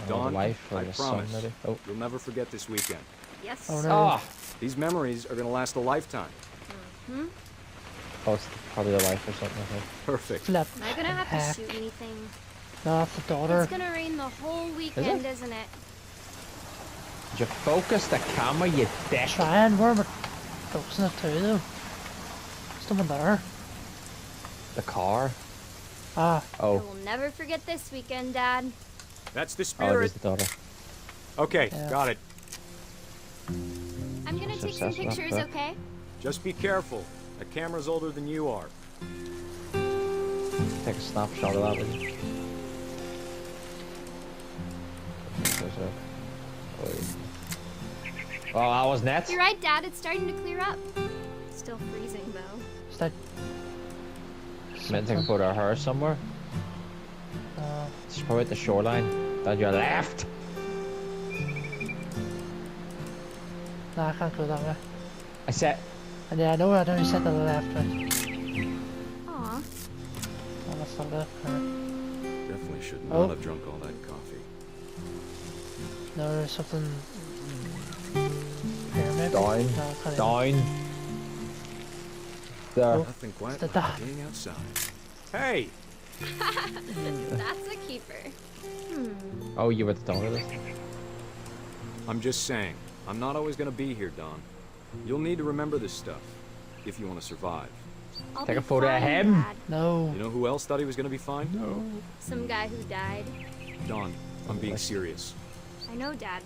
Dawn, the wife or I the son, promise, maybe? Oh. you'll never forget this weekend. Yes. Oh no. Oh! These memories are gonna last a lifetime. Oh, it's probably the wife or something, I think. Perfect. Flip. Am I gonna have heck. to shoot anything? No, that's the daughter. It's gonna rain the whole weekend, isn't it? Did you focus the camera, you dick? Trying, where am I focusing it to though? Someone there. The car? Ah, I Oh. will never forget this weekend, Dad. That's the Oh, it spirit. is the daughter. Okay, Yeah. got it. I'm gonna She's take some obsessed with that pictures, book. okay? Just be careful. That camera's older than you are. Take a snapshot of that, will you? Oh, that was net. You're right, Dad. It's starting to clear up. Still freezing, though. Is that... Meant to take a photo of her somewhere. She's probably at the shoreline. Down your left. Nah, I can't go that way. I said. And yeah, I know you said to the left, right? Aw. Oh, that's not it. Definitely should Oh. not have drunk all that coffee. No, there's something... Here, maybe? Down. No, I can't Down. There. Oh. Nothing quite It's like the dad. being outside. Hey! That's a keeper. Oh, you were the dog of this? I'm just saying, I'm not always gonna be here, Don. You'll need to remember this stuff, if you want to survive. I'll Take be a photo of fine, him. Dad. No. You know who else thought he was gonna be fine? No. Some guy who died. Don, I'm being serious. I know, Dad.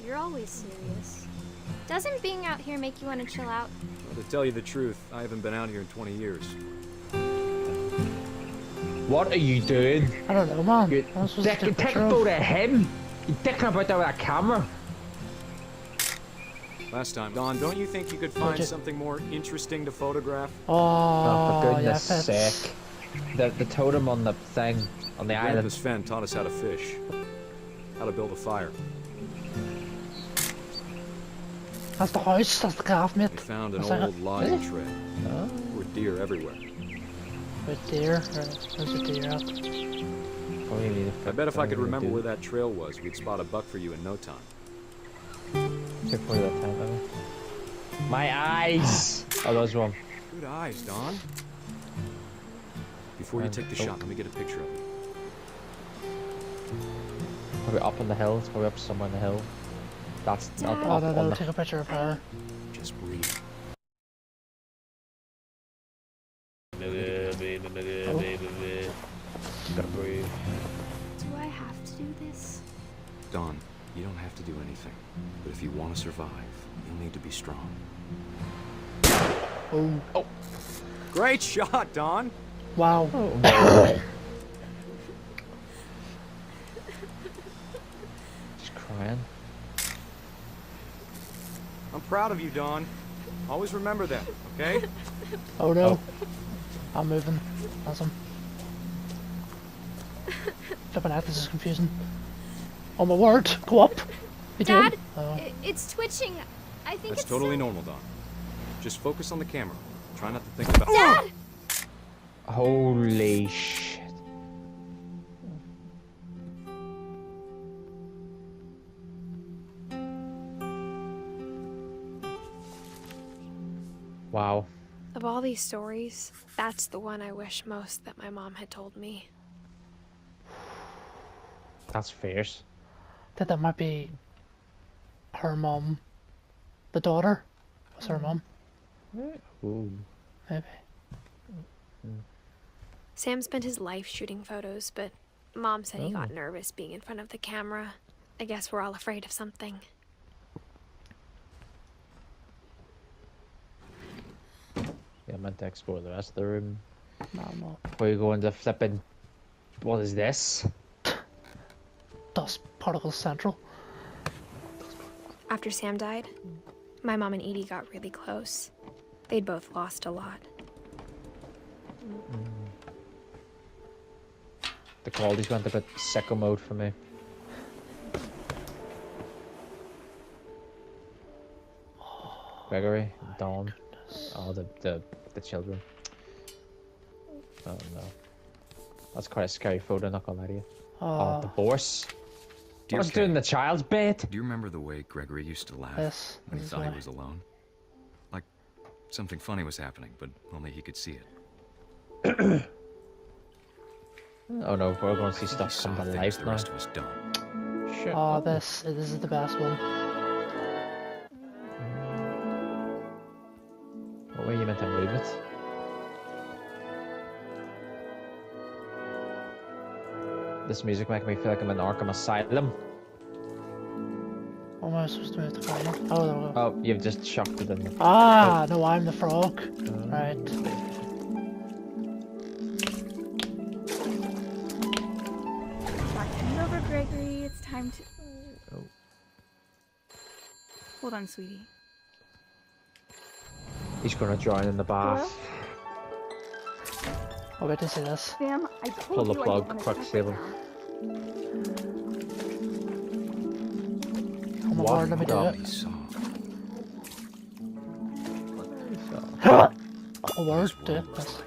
You're always serious. Doesn't being out here make you want to chill out? Well, to tell you the truth, I haven't been out here in 20 years. What are you doing? I don't know, man. You I'm supposed to take a picture of- photo of him. You're dicking about that with a camera. Last time, Don, don't you think you could find Budget. something more interesting to photograph? Oh, Oh, for goodness yeah, that's... sake. The totem on the thing, on the island. Grandpa's Fen taught us how to fish, how to build a fire. That's the house, that's the calf, mate. We found an What's that? old logging Is it? trail. Oh. There were deer everywhere. Right there. Right, where's the deer at? Probably need I bet if I could remember where that trail was, we'd spot a buck for you in no time. Took for that time, baby. My eyes! Oh, those one. Good eyes, Don. Before you take the shot, let me get a picture of it. Probably up on the hill. It's probably up somewhere on the hill. That's not Oh, up no, on no, the... take a picture of her. Just breathe. Gotta breathe. Do I have to do this? Don, you don't have to do anything. But if you want to survive, you'll need to be strong. Oh. Oh! Great shot, Don! Wow. Just crying. I'm proud of you, Don. Always remember that, okay? Oh no. I'm moving. Awesome. Flipping out, this is confusing. Oh my word, go up! You Dad, doing? Oh. it's twitching. I think That's it's totally normal, Don. Just focus on the camera. Try not to think about... Dad! Holy shit. Wow. Of all these stories, that's the one I wish most that my mom had told me. That's fierce. That might be her mom. The daughter was her mom. Ooh. Maybe. Sam spent his life shooting photos, but Mom said he got nervous being in front of the camera. I guess we're all afraid of something. Yeah, I meant to explore the rest of the room. No. Before you go into flipping... What is this? Dust Particles Central. After Sam died, my mom and Edie got really close. They'd both lost a lot. The quality's went a bit sicko mode for me. Gregory, Dawn, oh the children. Oh no, that's quite a scary photo. Not gonna lie to you. Oh, divorce. Dear What's Kay, doing in the child's bed? Do you remember the way Gregory used to laugh Yes, when he this is thought he why. was alone? Like something funny was happening, but only he could see it. Oh no, we're going to see I think stuff he saw come to things life the now. rest of us don't. Shit. Oh, this is the best one. What way you meant to move it? This music making me feel like I'm in Arkham Asylum. What am I supposed to move the camera? Oh, there we go. Oh, you've just chucked it in. Ah, no, I'm the frog. Right. Turn it over, Gregory. It's time to. Oh. Hold on, sweetie. He's gonna drown in the bath. I'll wait to see this. Sam, I Pull told the you I plug, didn't quick want to save him. Oh my lord, let me do What it. he saw. Oh word, do it. Yes.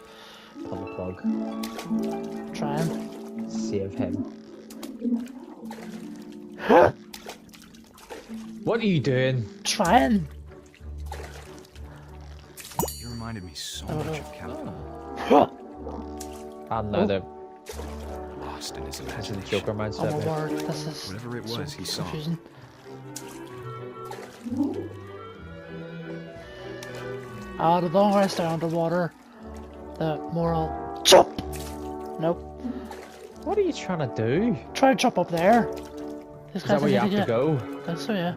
Pull the plug. Try and Save him. What are you doing? trying. You reminded me so much of Captain. And now they're Lost in his this is the imagination. Joker Oh my mindset. mate. word, this is Whatever it was, so he saw. confusing. The longer I stay underwater, the more I'll jump. Nope. What are you trying to do? Try and jump up there. Is that where you have to go? I think so, yeah.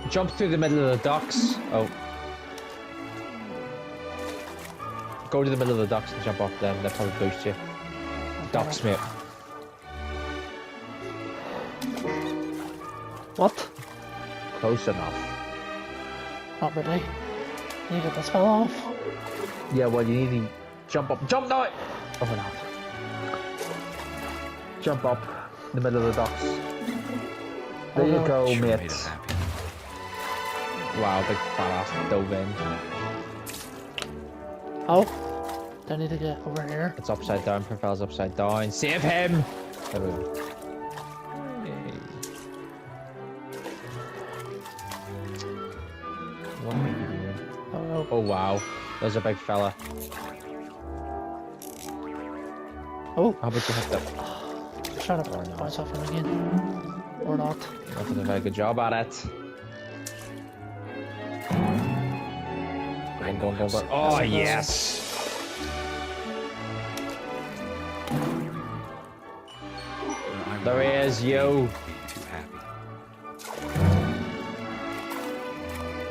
Jump through the middle of the docks. Oh. Go to the middle of the docks and jump off them. They'll probably boost you. Docks, mate. What? Close enough. Not really. You get this fell off. Yeah, well, you need to jump up. Jump now! Over now. Jump up in the middle of the docks. There you go, Sure made mate. us happy. Wow, big fat ass dove in. Oh. Do I need to get over here? It's upside down, propels upside down. Save him! There we go. What are you doing? Oh, Oh wow, there's a big fella. oh. How about you hit that? Trying to bounce off him again. Or not. Not doing a very good job at it. Go on, go on, go on. Oh yes! There he is, yo! Too happy.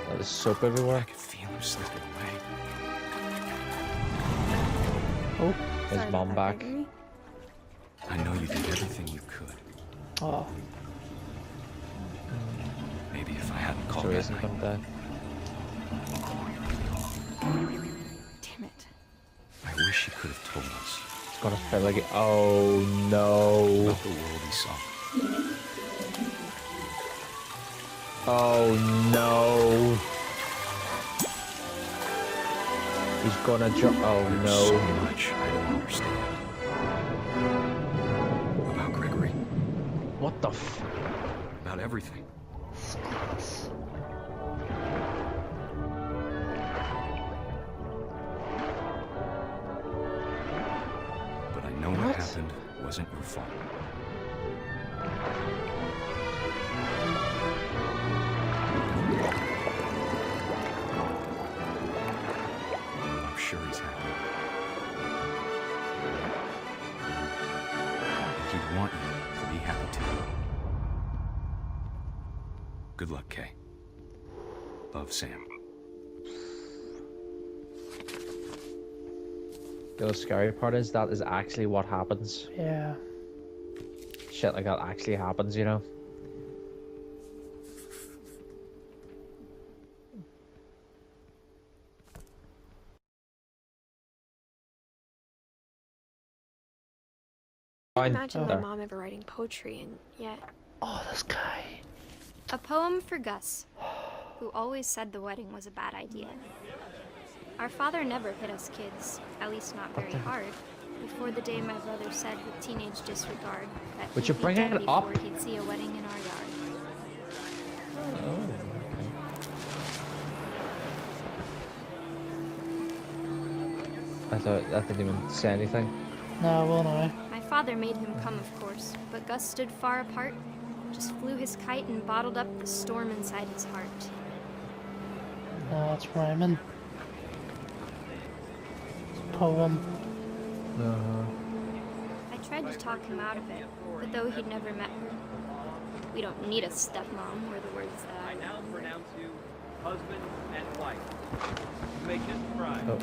Oh, there's soap everywhere. I could feel him slipping away. Oh. His mom back. I know you did everything you could. Oh. Maybe if I hadn't called So he that isn't night. gonna die. Damn it. I wish he could have told us It's gonna feel like it. Oh no! about the world he saw. Oh no! He's gonna jump. Oh There's no! so much I don't understand about Gregory, What the f? about everything. But I know what happened wasn't your fault. I'm sure he's happy. And he'd want you to be happy too. Good luck, Kay. Love, Sam. The scary part is that is actually what happens. Yeah. Shit like that actually happens, you know? Fine. Imagine my There. mom ever writing poetry, and yet Oh, this guy. A poem for Gus, who always said the wedding was a bad idea. Our father never hit us kids, at least not very hard, before the day my brother said with teenage disregard that Would he'd you be bring dead it up? before he'd see a wedding in our yard. I thought I didn't even say anything. No, well, no. My father made him come, of course, but Gus stood far apart, just flew his kite and bottled up the storm inside his heart. No, it's rhyming. Poem. I tried to to talk him out of it, but though he'd never met her. We don't need a stepmom, were the words that I now pronounce you husband and wife. You may kiss the bride. Oh.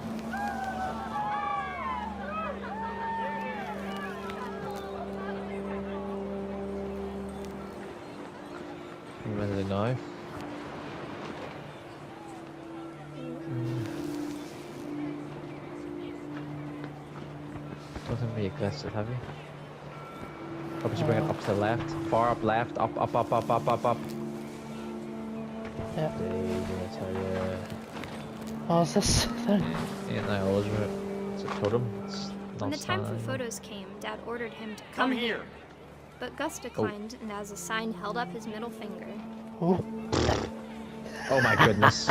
You ready to know? Doesn't be aggressive, have you? How about you bring it up to the left? Far up left, up. Yeah. That's how you... Oh, is this thing? Yeah, I always remember. It's a totem. It's not When the time for standing. photos came, Dad ordered him to come here. But Gus declined, and as a sign held up his middle finger. Oh. Oh my goodness.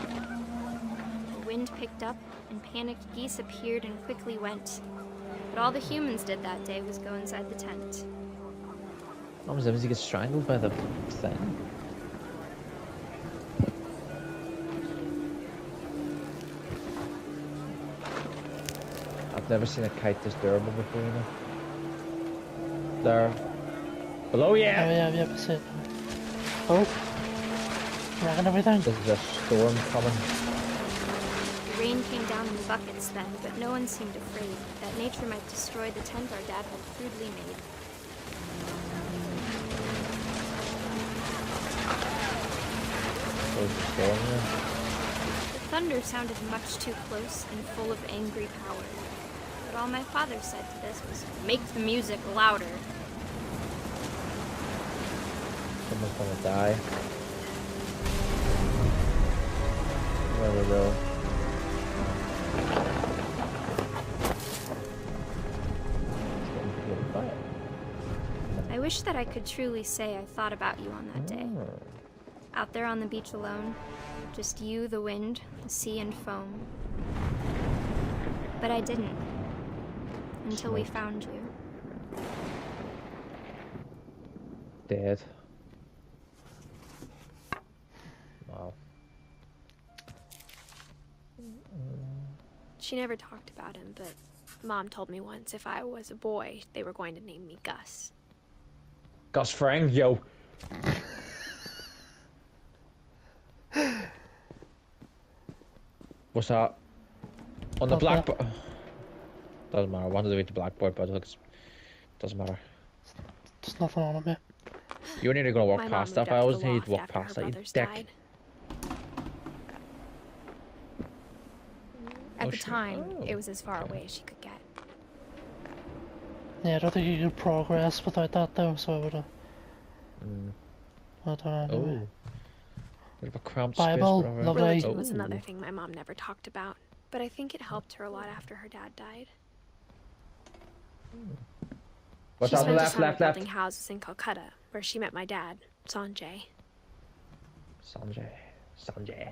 The wind picked up, and panicked geese appeared and quickly went. But all the humans did that day was go inside the tent. What was he get strangled by the thing? I've never seen a kite this durable before, you know. There. Below, yeah! Oh, yeah, that's it. Oh. Wrecking everything. This is a storm coming. The rain came down in buckets then, but no one seemed afraid that nature might destroy the tent our dad had crudely made. There's a storm there. The thunder sounded much too close and full of angry power. But all my father said to this was, make the music louder. Someone's gonna die. Where we go? I wish that I could truly say I thought about you on that day. Out there on the beach alone, just you, the wind, the sea and foam. But I didn't. Until we found you. Dead. Wow. She never talked about him, but Mom told me once if I was a boy, they were going to name me Gus. Gus Fring, yo. What's that? On the blackboard. Doesn't matter. I wanted to read the blackboard, but it doesn't matter. There's nothing on it, mate. You need to go walk My past mom stuff. I moved always up to the need to walk loft past after that. her You brothers dick. died. At the time, it was as far away as she could get. Yeah, I don't think you could progress without that though, so I would have. I don't know. Oh. Bit of a cramped Bible, space. lovely. Religion was another thing my mom never talked about, but I think it helped her a lot after her dad died. What's She on the spent left, summer left, left? building houses in Calcutta, where she met my dad, Sanjay. Sanjay.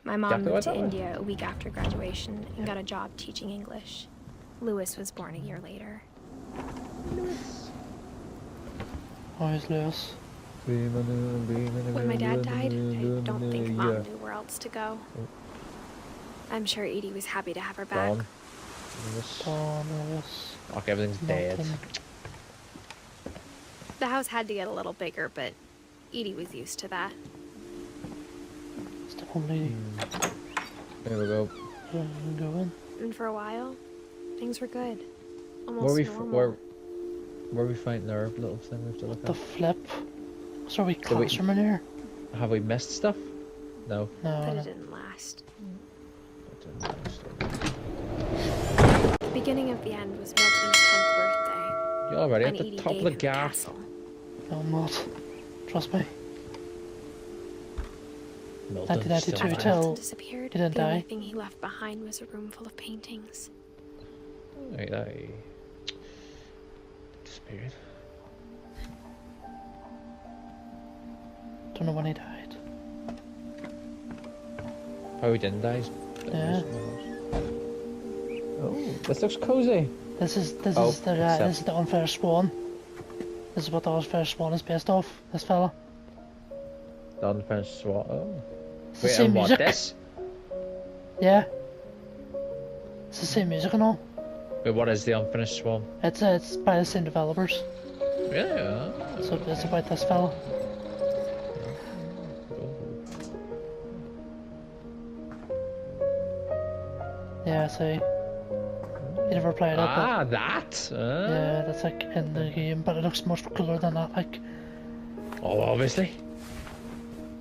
My mom moved to India a week after graduation and got a job teaching English. Lewis was born a year later. Always Lewis. When my dad died, I don't think Mom knew where else to go. I'm sure Edie was happy to have her back. Fuck, everything's dead. The house had to get a little bigger, but Edie was used to that. Step on lady. There we go. And for a while, things were good. Where Almost normal. where we find our little thing we have to look at? The flip. So we classroom in here? Have we missed stuff? No. No. But it didn't last. The beginning of the end was Milton's 10th birthday. You're already at when the Edie top of gave the him gap. castle. No, I'm not. Trust me. Milton 1992 still till Milton disappeared. he didn't The only die. thing he left behind was a room full of paintings. Aye. Disappeared. Don't know when he died. How he didn't die? Yeah. Oh, this looks cozy. This is the unfair spawn. This is what the unfair spawn is based off. This fella. The unfinished SWAT. Oh. It's the Wait, same and what, music. this? Yeah. It's the same music and all. Wait, what is the unfinished one? It's by the same developers. Really? So it's about this fella. Yeah, see. You never played it. Ah, that? Yeah, that's like in the game, but it looks much cooler than that, like. Oh, obviously.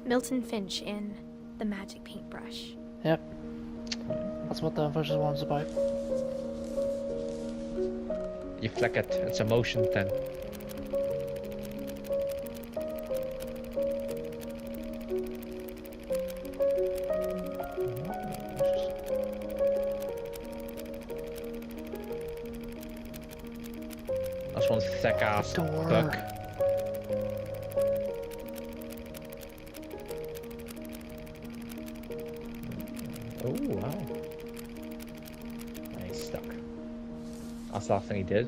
Milton Finch in The Magic Paintbrush. Yep. That's what the Unfinished one's about. You flick it, it's a motion thing. That's one thick ass book. Oh wow. Nice stuck. That's the last thing he did.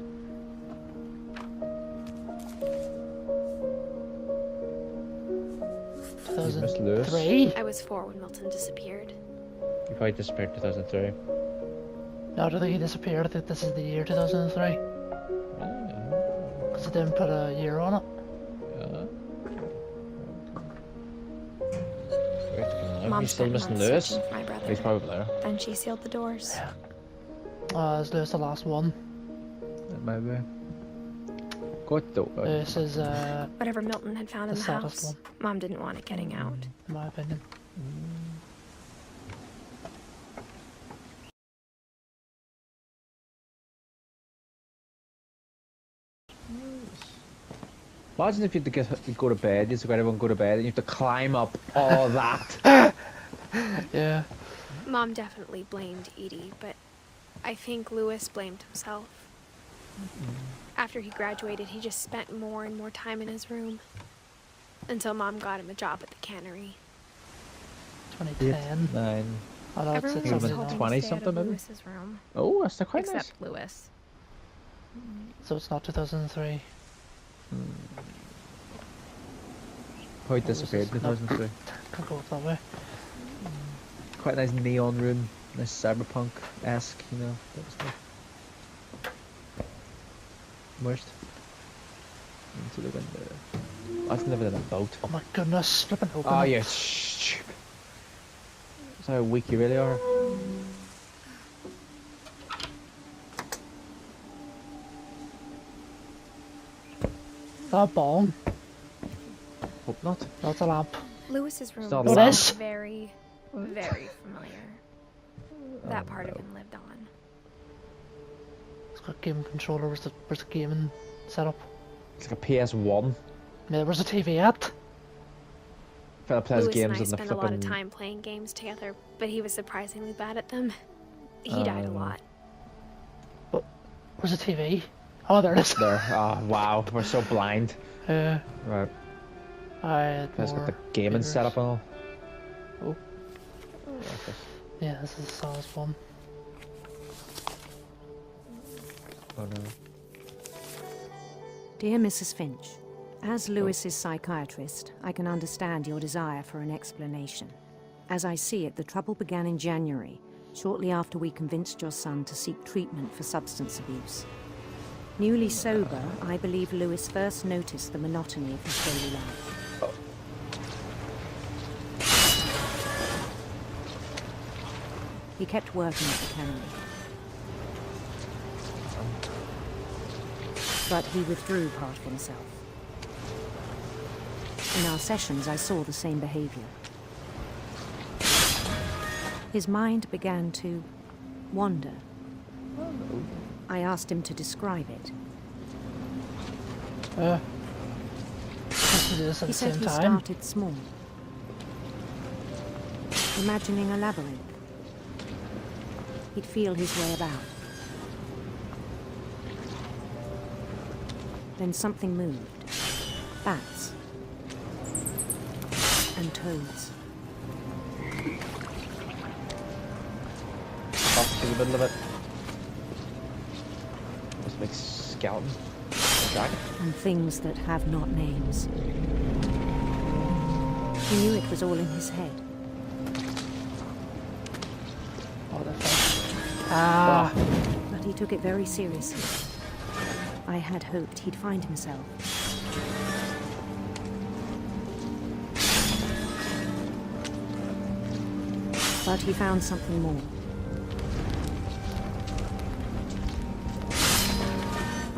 Miss Lewis. 2003? I was 4 when Milton disappeared. He probably disappeared in 2003. No, I don't think he disappeared. I think this is the year 2003. Because it didn't put a year on it. Mom He's still spent missing months Lewis. searching for my brother. He's probably there. Then she sealed the doors. Is Lewis the last one? Maybe. Good though. This is Whatever Milton had found in the the saddest house, one. Mom didn't want it getting out. in my opinion. Imagine if you had to go to bed, you used to go everyone go to bed, and you have to climb up all that. Yeah. Mom definitely blamed Edie, but I think Lewis blamed himself. After he graduated, he just spent more and more time in his room. Until Mom got him a job at the cannery. 2010. 9. Oh no, Everyone it's was something hoping 20 to stay out of something maybe? Lewis's room. Oh, that's quite Except Lewis. So it's not 2003. Probably disappeared in 2003. Can't go up that way. Quite a nice neon room, nice cyberpunk-esque, you know, that stuff. Worst. Into the window. I've never done a boat. Oh my goodness, flipping open. Oh, it. you're stupid. That's how weak you really are. Is that a bomb? Hope not. That's a lamp. Lewis's room Stop. was What is? very, very familiar. That part of him lived on. It's got a game controller. Where's the gaming setup? It's like a PS1. Yeah, where's the TV at? Fella plays Lewis games and I in the spent a lot of flippin'... time playing games together, but he was surprisingly bad at them. He died a lot. Where's the TV? Oh, there it is. There. Oh, wow. We're so blind. Yeah. Right. It's got the gaming setup and all. Oh. Yeah, this is the saddest one. Oh no. Dear Mrs. Finch, as Lewis's psychiatrist, I can understand your desire for an explanation. As I see it, the trouble began in January, shortly after we convinced your son to seek treatment for substance abuse. Newly sober, I believe Lewis first noticed the monotony of his daily life. He kept working at the cannery. But he withdrew part of himself. In our sessions, I saw the same behavior. His mind began to wander. I asked him to describe it. Do this at He the said same he time. started small, imagining a labyrinth. He'd feel his way about. Then something moved. Bats. And toads. Off to the middle of it. This big skeleton. Dragon. And things that have not names. He knew it was all in his head. Oh, the fish. Ah! But he took it very seriously. I had hoped he'd find himself. But he found something more.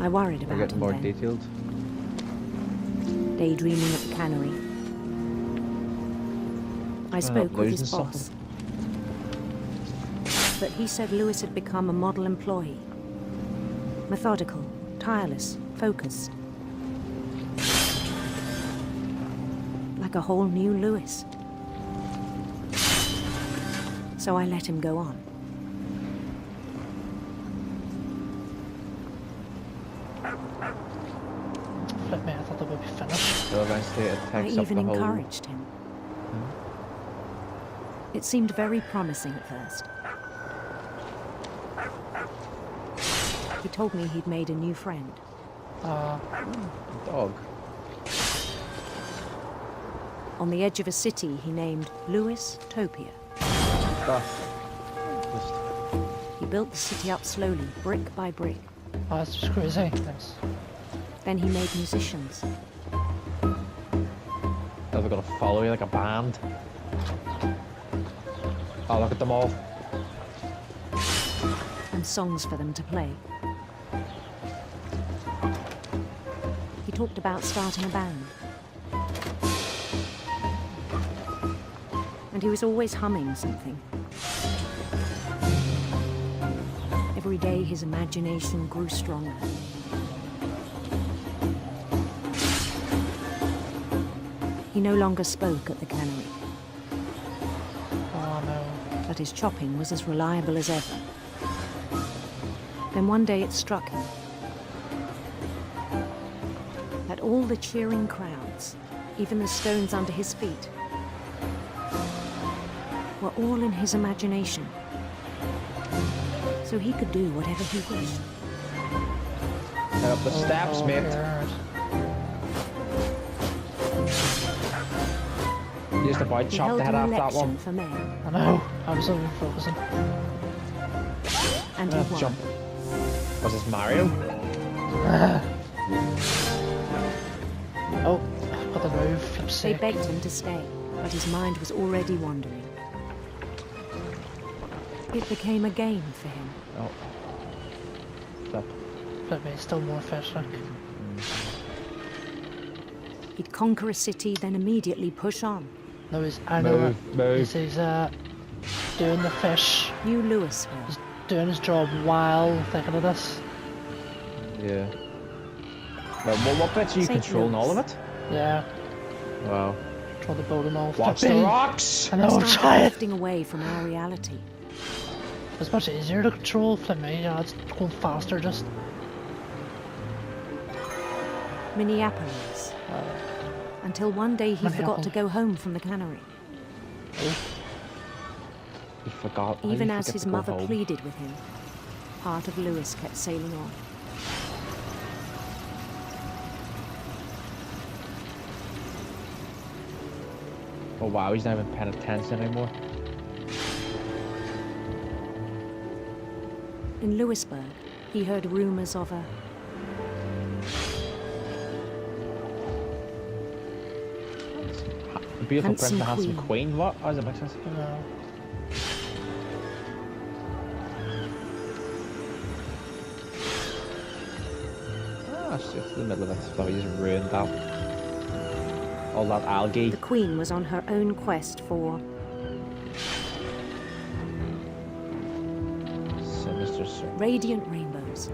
I worried about We're getting him more then. detailed. Daydreaming at the cannery. I spoke with his losing boss. But he said Lewis had become a model employee. Methodical, tireless, focused. Like a whole new Lewis. So I let him go on. Flip me, I thought that would be finished. So eventually it I takes up even the whole... encouraged him. It seemed very promising at first. He told me he'd made a new friend. Dog. On the edge of a city he named Lewis Topia. He built the city up slowly, brick by brick. Oh, that's just crazy. Yes. Then he made musicians. They're gonna follow you like a band. Oh, look at them all. And songs for them to play. He talked about starting a band. And he was always humming something. Every day his imagination grew stronger. He no longer spoke at the cannery. Oh no. But his chopping was as reliable as ever. Then one day it struck him that all the cheering crowds, even the stones under his feet, were all in his imagination. So he could do whatever he wished. Head up the steps, mate. You just about He chopped held the head an off that election one. for mayor. I know. I'm so focusing. And he won. Jump. Was this Mario? Oh, got the move. Flip's They sake. begged him to stay, but his mind was already wandering. It became a game for him. Oh. Flip. Flip me, still more fish. Like. He'd conquer a city, then immediately push on. No, I know it. Move. He's doing the fish. New Lewis. He's doing his job while thinking of this. Yeah. Well, what bits are you Saint controlling all of Louis. it? Yeah. Wow. Trying to build him all. Watch Flip the me. rocks! I know, I'm Started trying. drifting away from our reality. It's much easier to control. Flip me. Yeah, it's going faster just. Minneapolis. Until one day he forgot to go home from the cannery. You forgot. How Even you as forget his to go mother home? pleaded with him, part of Lewis kept sailing on. Oh wow, he's not even paying attention anymore. In Lewisburg, he heard rumors of a The beautiful prince, Handsome the handsome queen. queen. What? How does it make sense? No. Ah, it's just the middle of it. So he just ruined that. All that algae. The Queen was on her own quest for Sinister sir. radiant rainbows.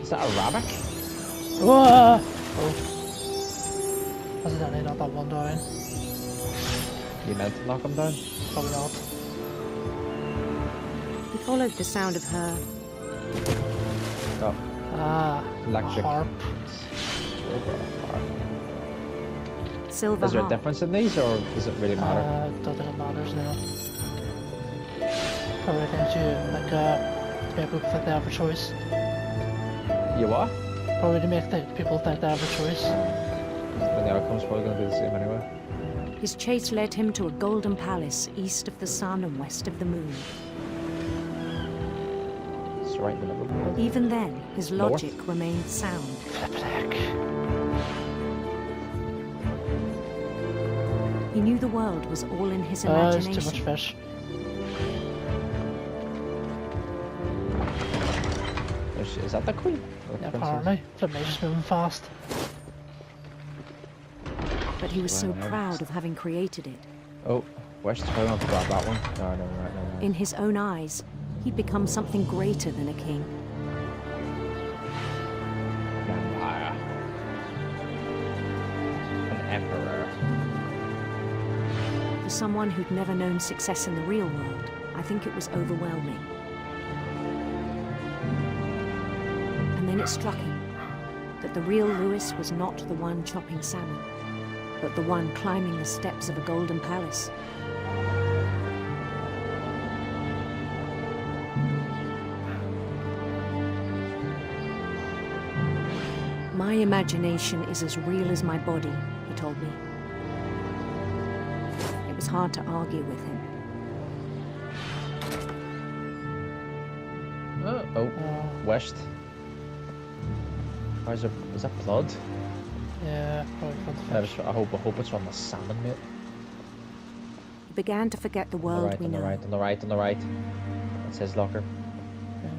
Is that a rabbit? Whoa! Oh. Accidentally knocked that one down. You meant to knock him down? Probably not. He followed the sound of her Oh, Ah, electric. harp. silver Is there a harp. difference in these, or does it really matter? Don't think it matters now. Probably think you like make people think they have a choice. You what? Probably to make people think they have a choice. Then the outcome's probably going to be the same anyway. His chase led him to a golden palace east of the sun and west of the moon. It's right in the middle of the world. Even then, his logic remained sound. He knew the world was all in his imagination. There's too much fish. Is that the queen? Yeah, apparently. The mage's moving fast. But he was so proud of having created it. Oh, where's the phone? I forgot that one. No, right. In his own eyes, he'd become something greater than a king. Vampire. An emperor. For someone who'd never known success in the real world, I think it was overwhelming. And then it struck him that the real Lewis was not the one chopping salmon, but the one climbing the steps of a golden palace. My imagination is as real as my body, he told me. It was hard to argue with him. West. Is that blood? Yeah, probably from the fish. I hope it's from the salmon, mate. He began to forget the world we know. On the right. That's his locker. Yeah,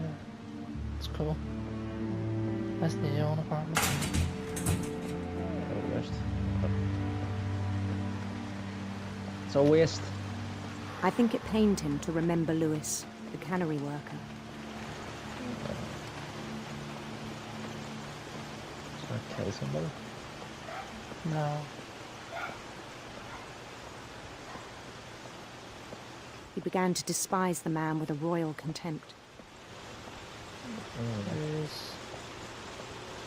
it's cool. That's the own apartment. It's a waste. I think it pained him to remember Lewis, the cannery worker. Trying to kill somebody? No. He began to despise the man with a royal contempt.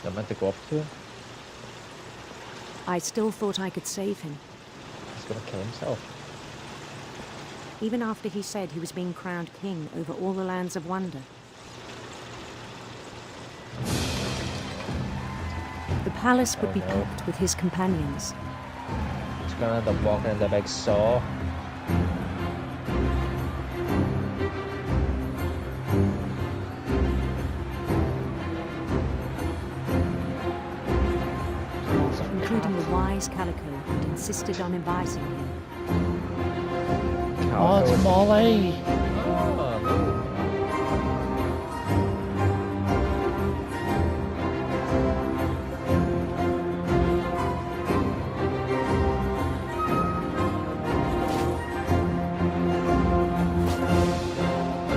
I meant to go up to him. I still thought I could save him. He's gonna kill himself. Even after he said he was being crowned king over all the lands of wonder. The palace would be packed with his companions. He's gonna end up walking in the big saw. Including the wise Calico who'd insisted on inviting him. Oh, it's Molly!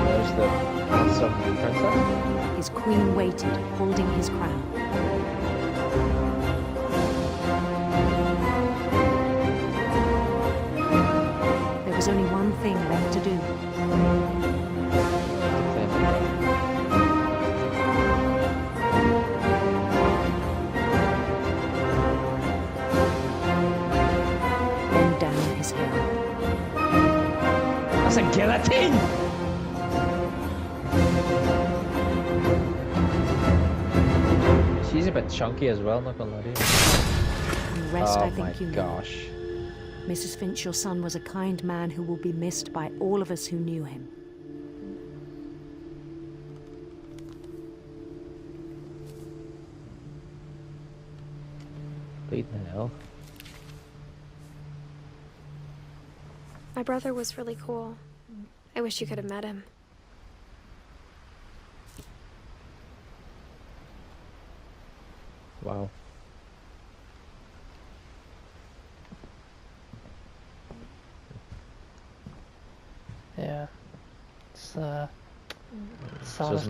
There's the princess. His queen waited, holding his crown. There was only one thing left to do. Bend down his head. That's a guillotine! She's a bit chunky as well, not gonna lie to you. And the rest I think you know. Gosh. Mrs. Finch, your son was a kind man who will be missed by all of us who knew him. Bleeding hell. My brother was really cool. I wish you could have met him. Wow. Yeah. It's So saddest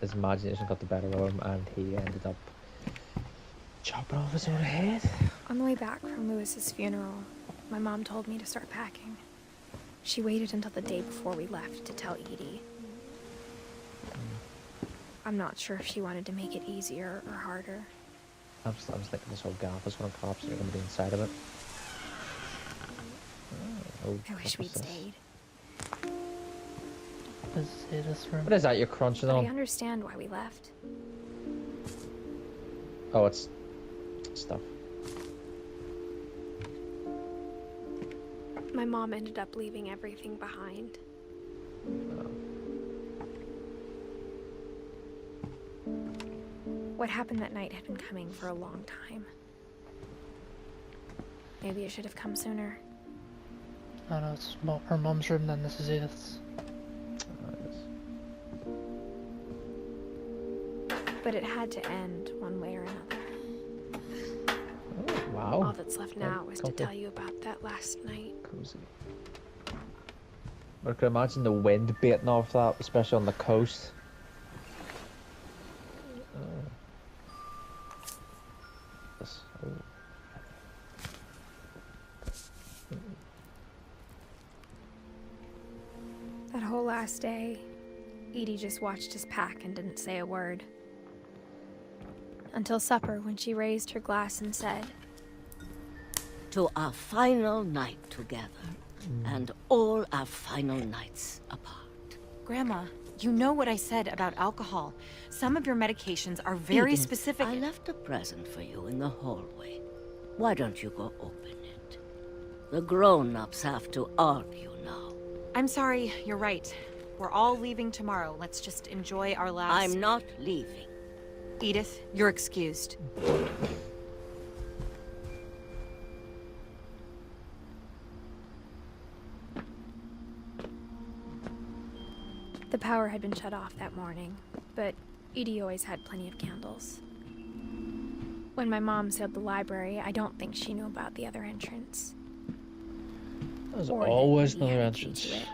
his imagination got the better of him, and he ended up chopping off his own head. On the way back from Lewis's funeral, my mom told me to start packing. She waited until the day before we left to tell Edie. I'm not sure if she wanted to make it easier or harder. I was thinking this whole gaff was going to collapse and you're going to be inside of it. Oh, I wish we'd stayed. What is that you're crunching But on? I understand why we left. Oh, it's stuff. My mom ended up leaving everything behind. What happened that night had been coming for a long time. Maybe it should have come sooner. I know it's her mum's room, then this is Edith's. But it had to end one way or another. Oh, wow. All that's left now is to tell you about that last night. Cozy. I can imagine the wind beating off that, especially on the coast. That whole last day, Edie just watched us pack and didn't say a word. Until supper, when she raised her glass and said, "To our final night together, and all our final nights apart." Grandma, you know what I said about alcohol. Some of your medications are very Edith, specific. I left a present for you in the hallway. Why don't you go open it? The grown-ups have to argue now. I'm sorry, you're right. We're all leaving tomorrow. Let's just enjoy our last... I'm not leaving. Edith, you're excused. the power had been shut off that morning, but Edie always had plenty of candles. When my mom sealed the library, I don't think she knew about the other entrance. There's Or always that we another had a key entrance. to it.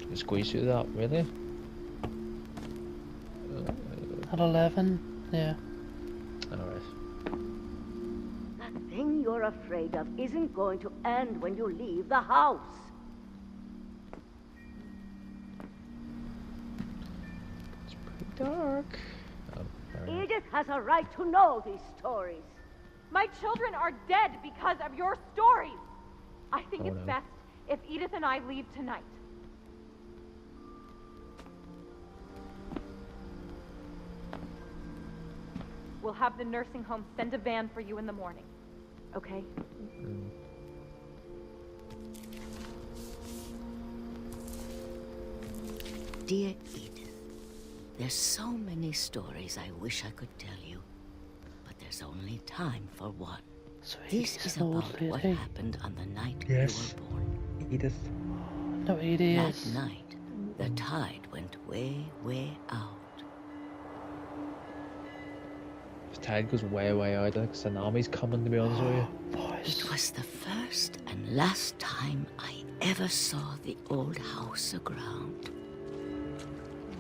You squeeze through that, really? At 11? Yeah. Alright. That thing you're afraid of isn't going to end when you leave the house. It's pretty dark. Edith has a right to know these stories. My children are dead because of your stories. I think Oh, it's no. best if Edith and I leave tonight. We'll have the nursing home send a van for you in the morning. Okay? Dear Edith, there's so many stories I wish I could tell you, but there's only time for one. This is old about what lady. happened on the night Yes. you were born. Edith. No, Edie That is. night, the tide went way, way out. The tide goes way, way out. I think tsunami's coming, to be honest with you. It was the first and last time I ever saw the old house aground.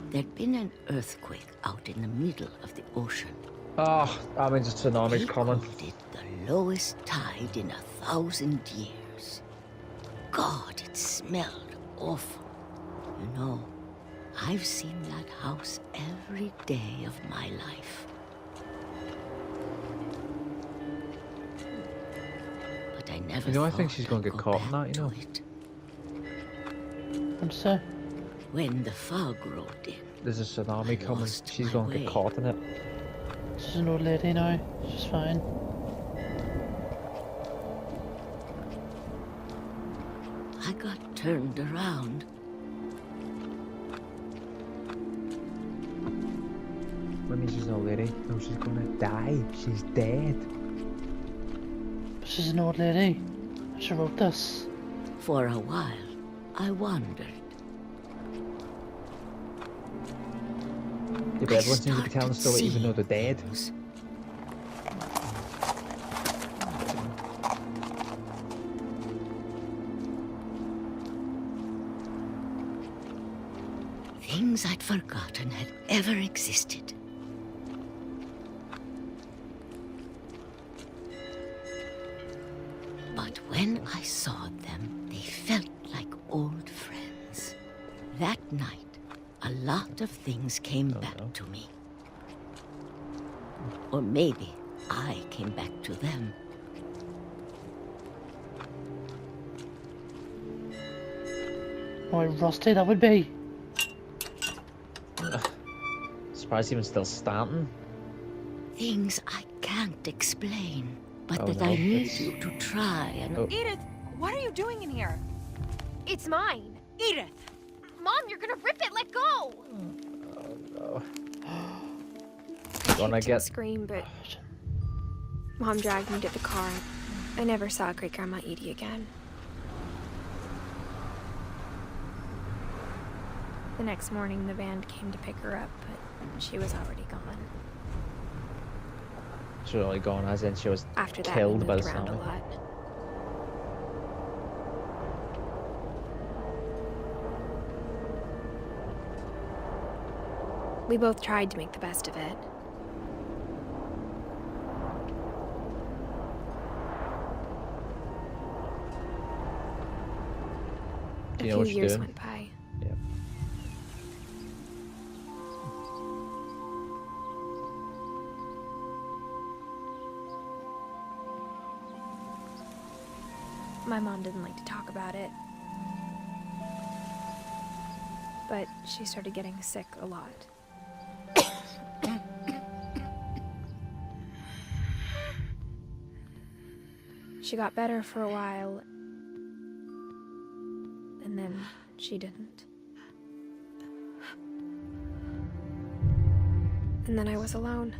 There'd been an earthquake out in the middle of the ocean. Oh, that means the tsunami's coming. It the lowest tide in 1,000 years. God, it smelled awful. You know, I've seen that house every day of my life. But I never You know, I thought think she's gonna I'd get go caught in back that, you know. to it. What's that? When the fog rolled in, There's a tsunami coming. lost She's my gonna way. get caught in it. She's an old lady now. She's fine. I got turned around. What means she's an old lady? No, she's gonna die. She's dead. But she's an old lady. She wrote this. For a while, I wandered. Yeah, but everyone seems to be telling the story even though they're dead. Things I'd forgotten had ever existed. But when I saw them, they felt like old friends. That night, a lot of things came back to me. Or maybe I came back to them. Oh, how rusty that would be. Surprised even still standing. Things I can't explain. but Oh, that no, I need it's- you to try and... Oh. Edith, what are you doing in here? It's mine. Edith! Mom, you're gonna rip it. Let go. Oh, I Gonna kicked get- and screamed, but Mom dragged me to the car. I never saw Great Grandma Edie again. The next morning, the band came to pick her up, but she was already gone. She was only gone as in she was After that, killed we by moved the around a sound. lot. We both tried to make the best of it. Do you A know what few you're years doing? went by. Yep. My mom didn't like to talk about it. But she started getting sick a lot. She got better for a while, and then she didn't. And then I was alone.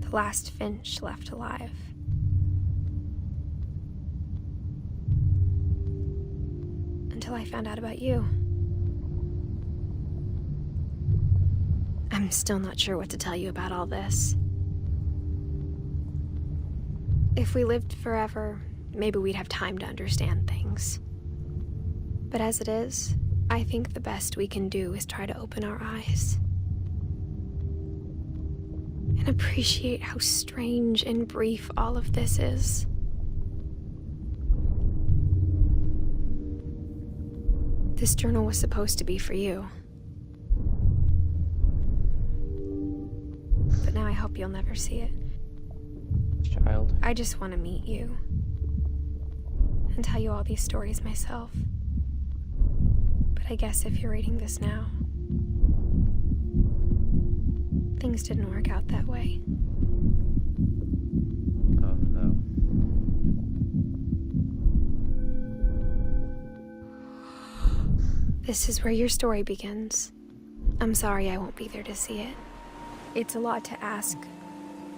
The last Finch left alive. Until I found out about you. I'm still not sure what to tell you about all this. If we lived forever, maybe we'd have time to understand things. But as it is, I think the best we can do is try to open our eyes. And appreciate how strange and brief all of this is. This journal was supposed to be for you. But now I hope you'll never see it. Child. I just want to meet you. And tell you all these stories myself. But I guess if you're reading this now, things didn't work out that way. Oh no. This is where your story begins. I'm sorry I won't be there to see it. It's a lot to ask,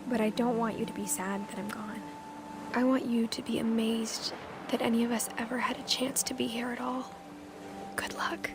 but I don't want you to be sad that I'm gone. I want you to be amazed that any of us ever had a chance to be here at all. Good luck.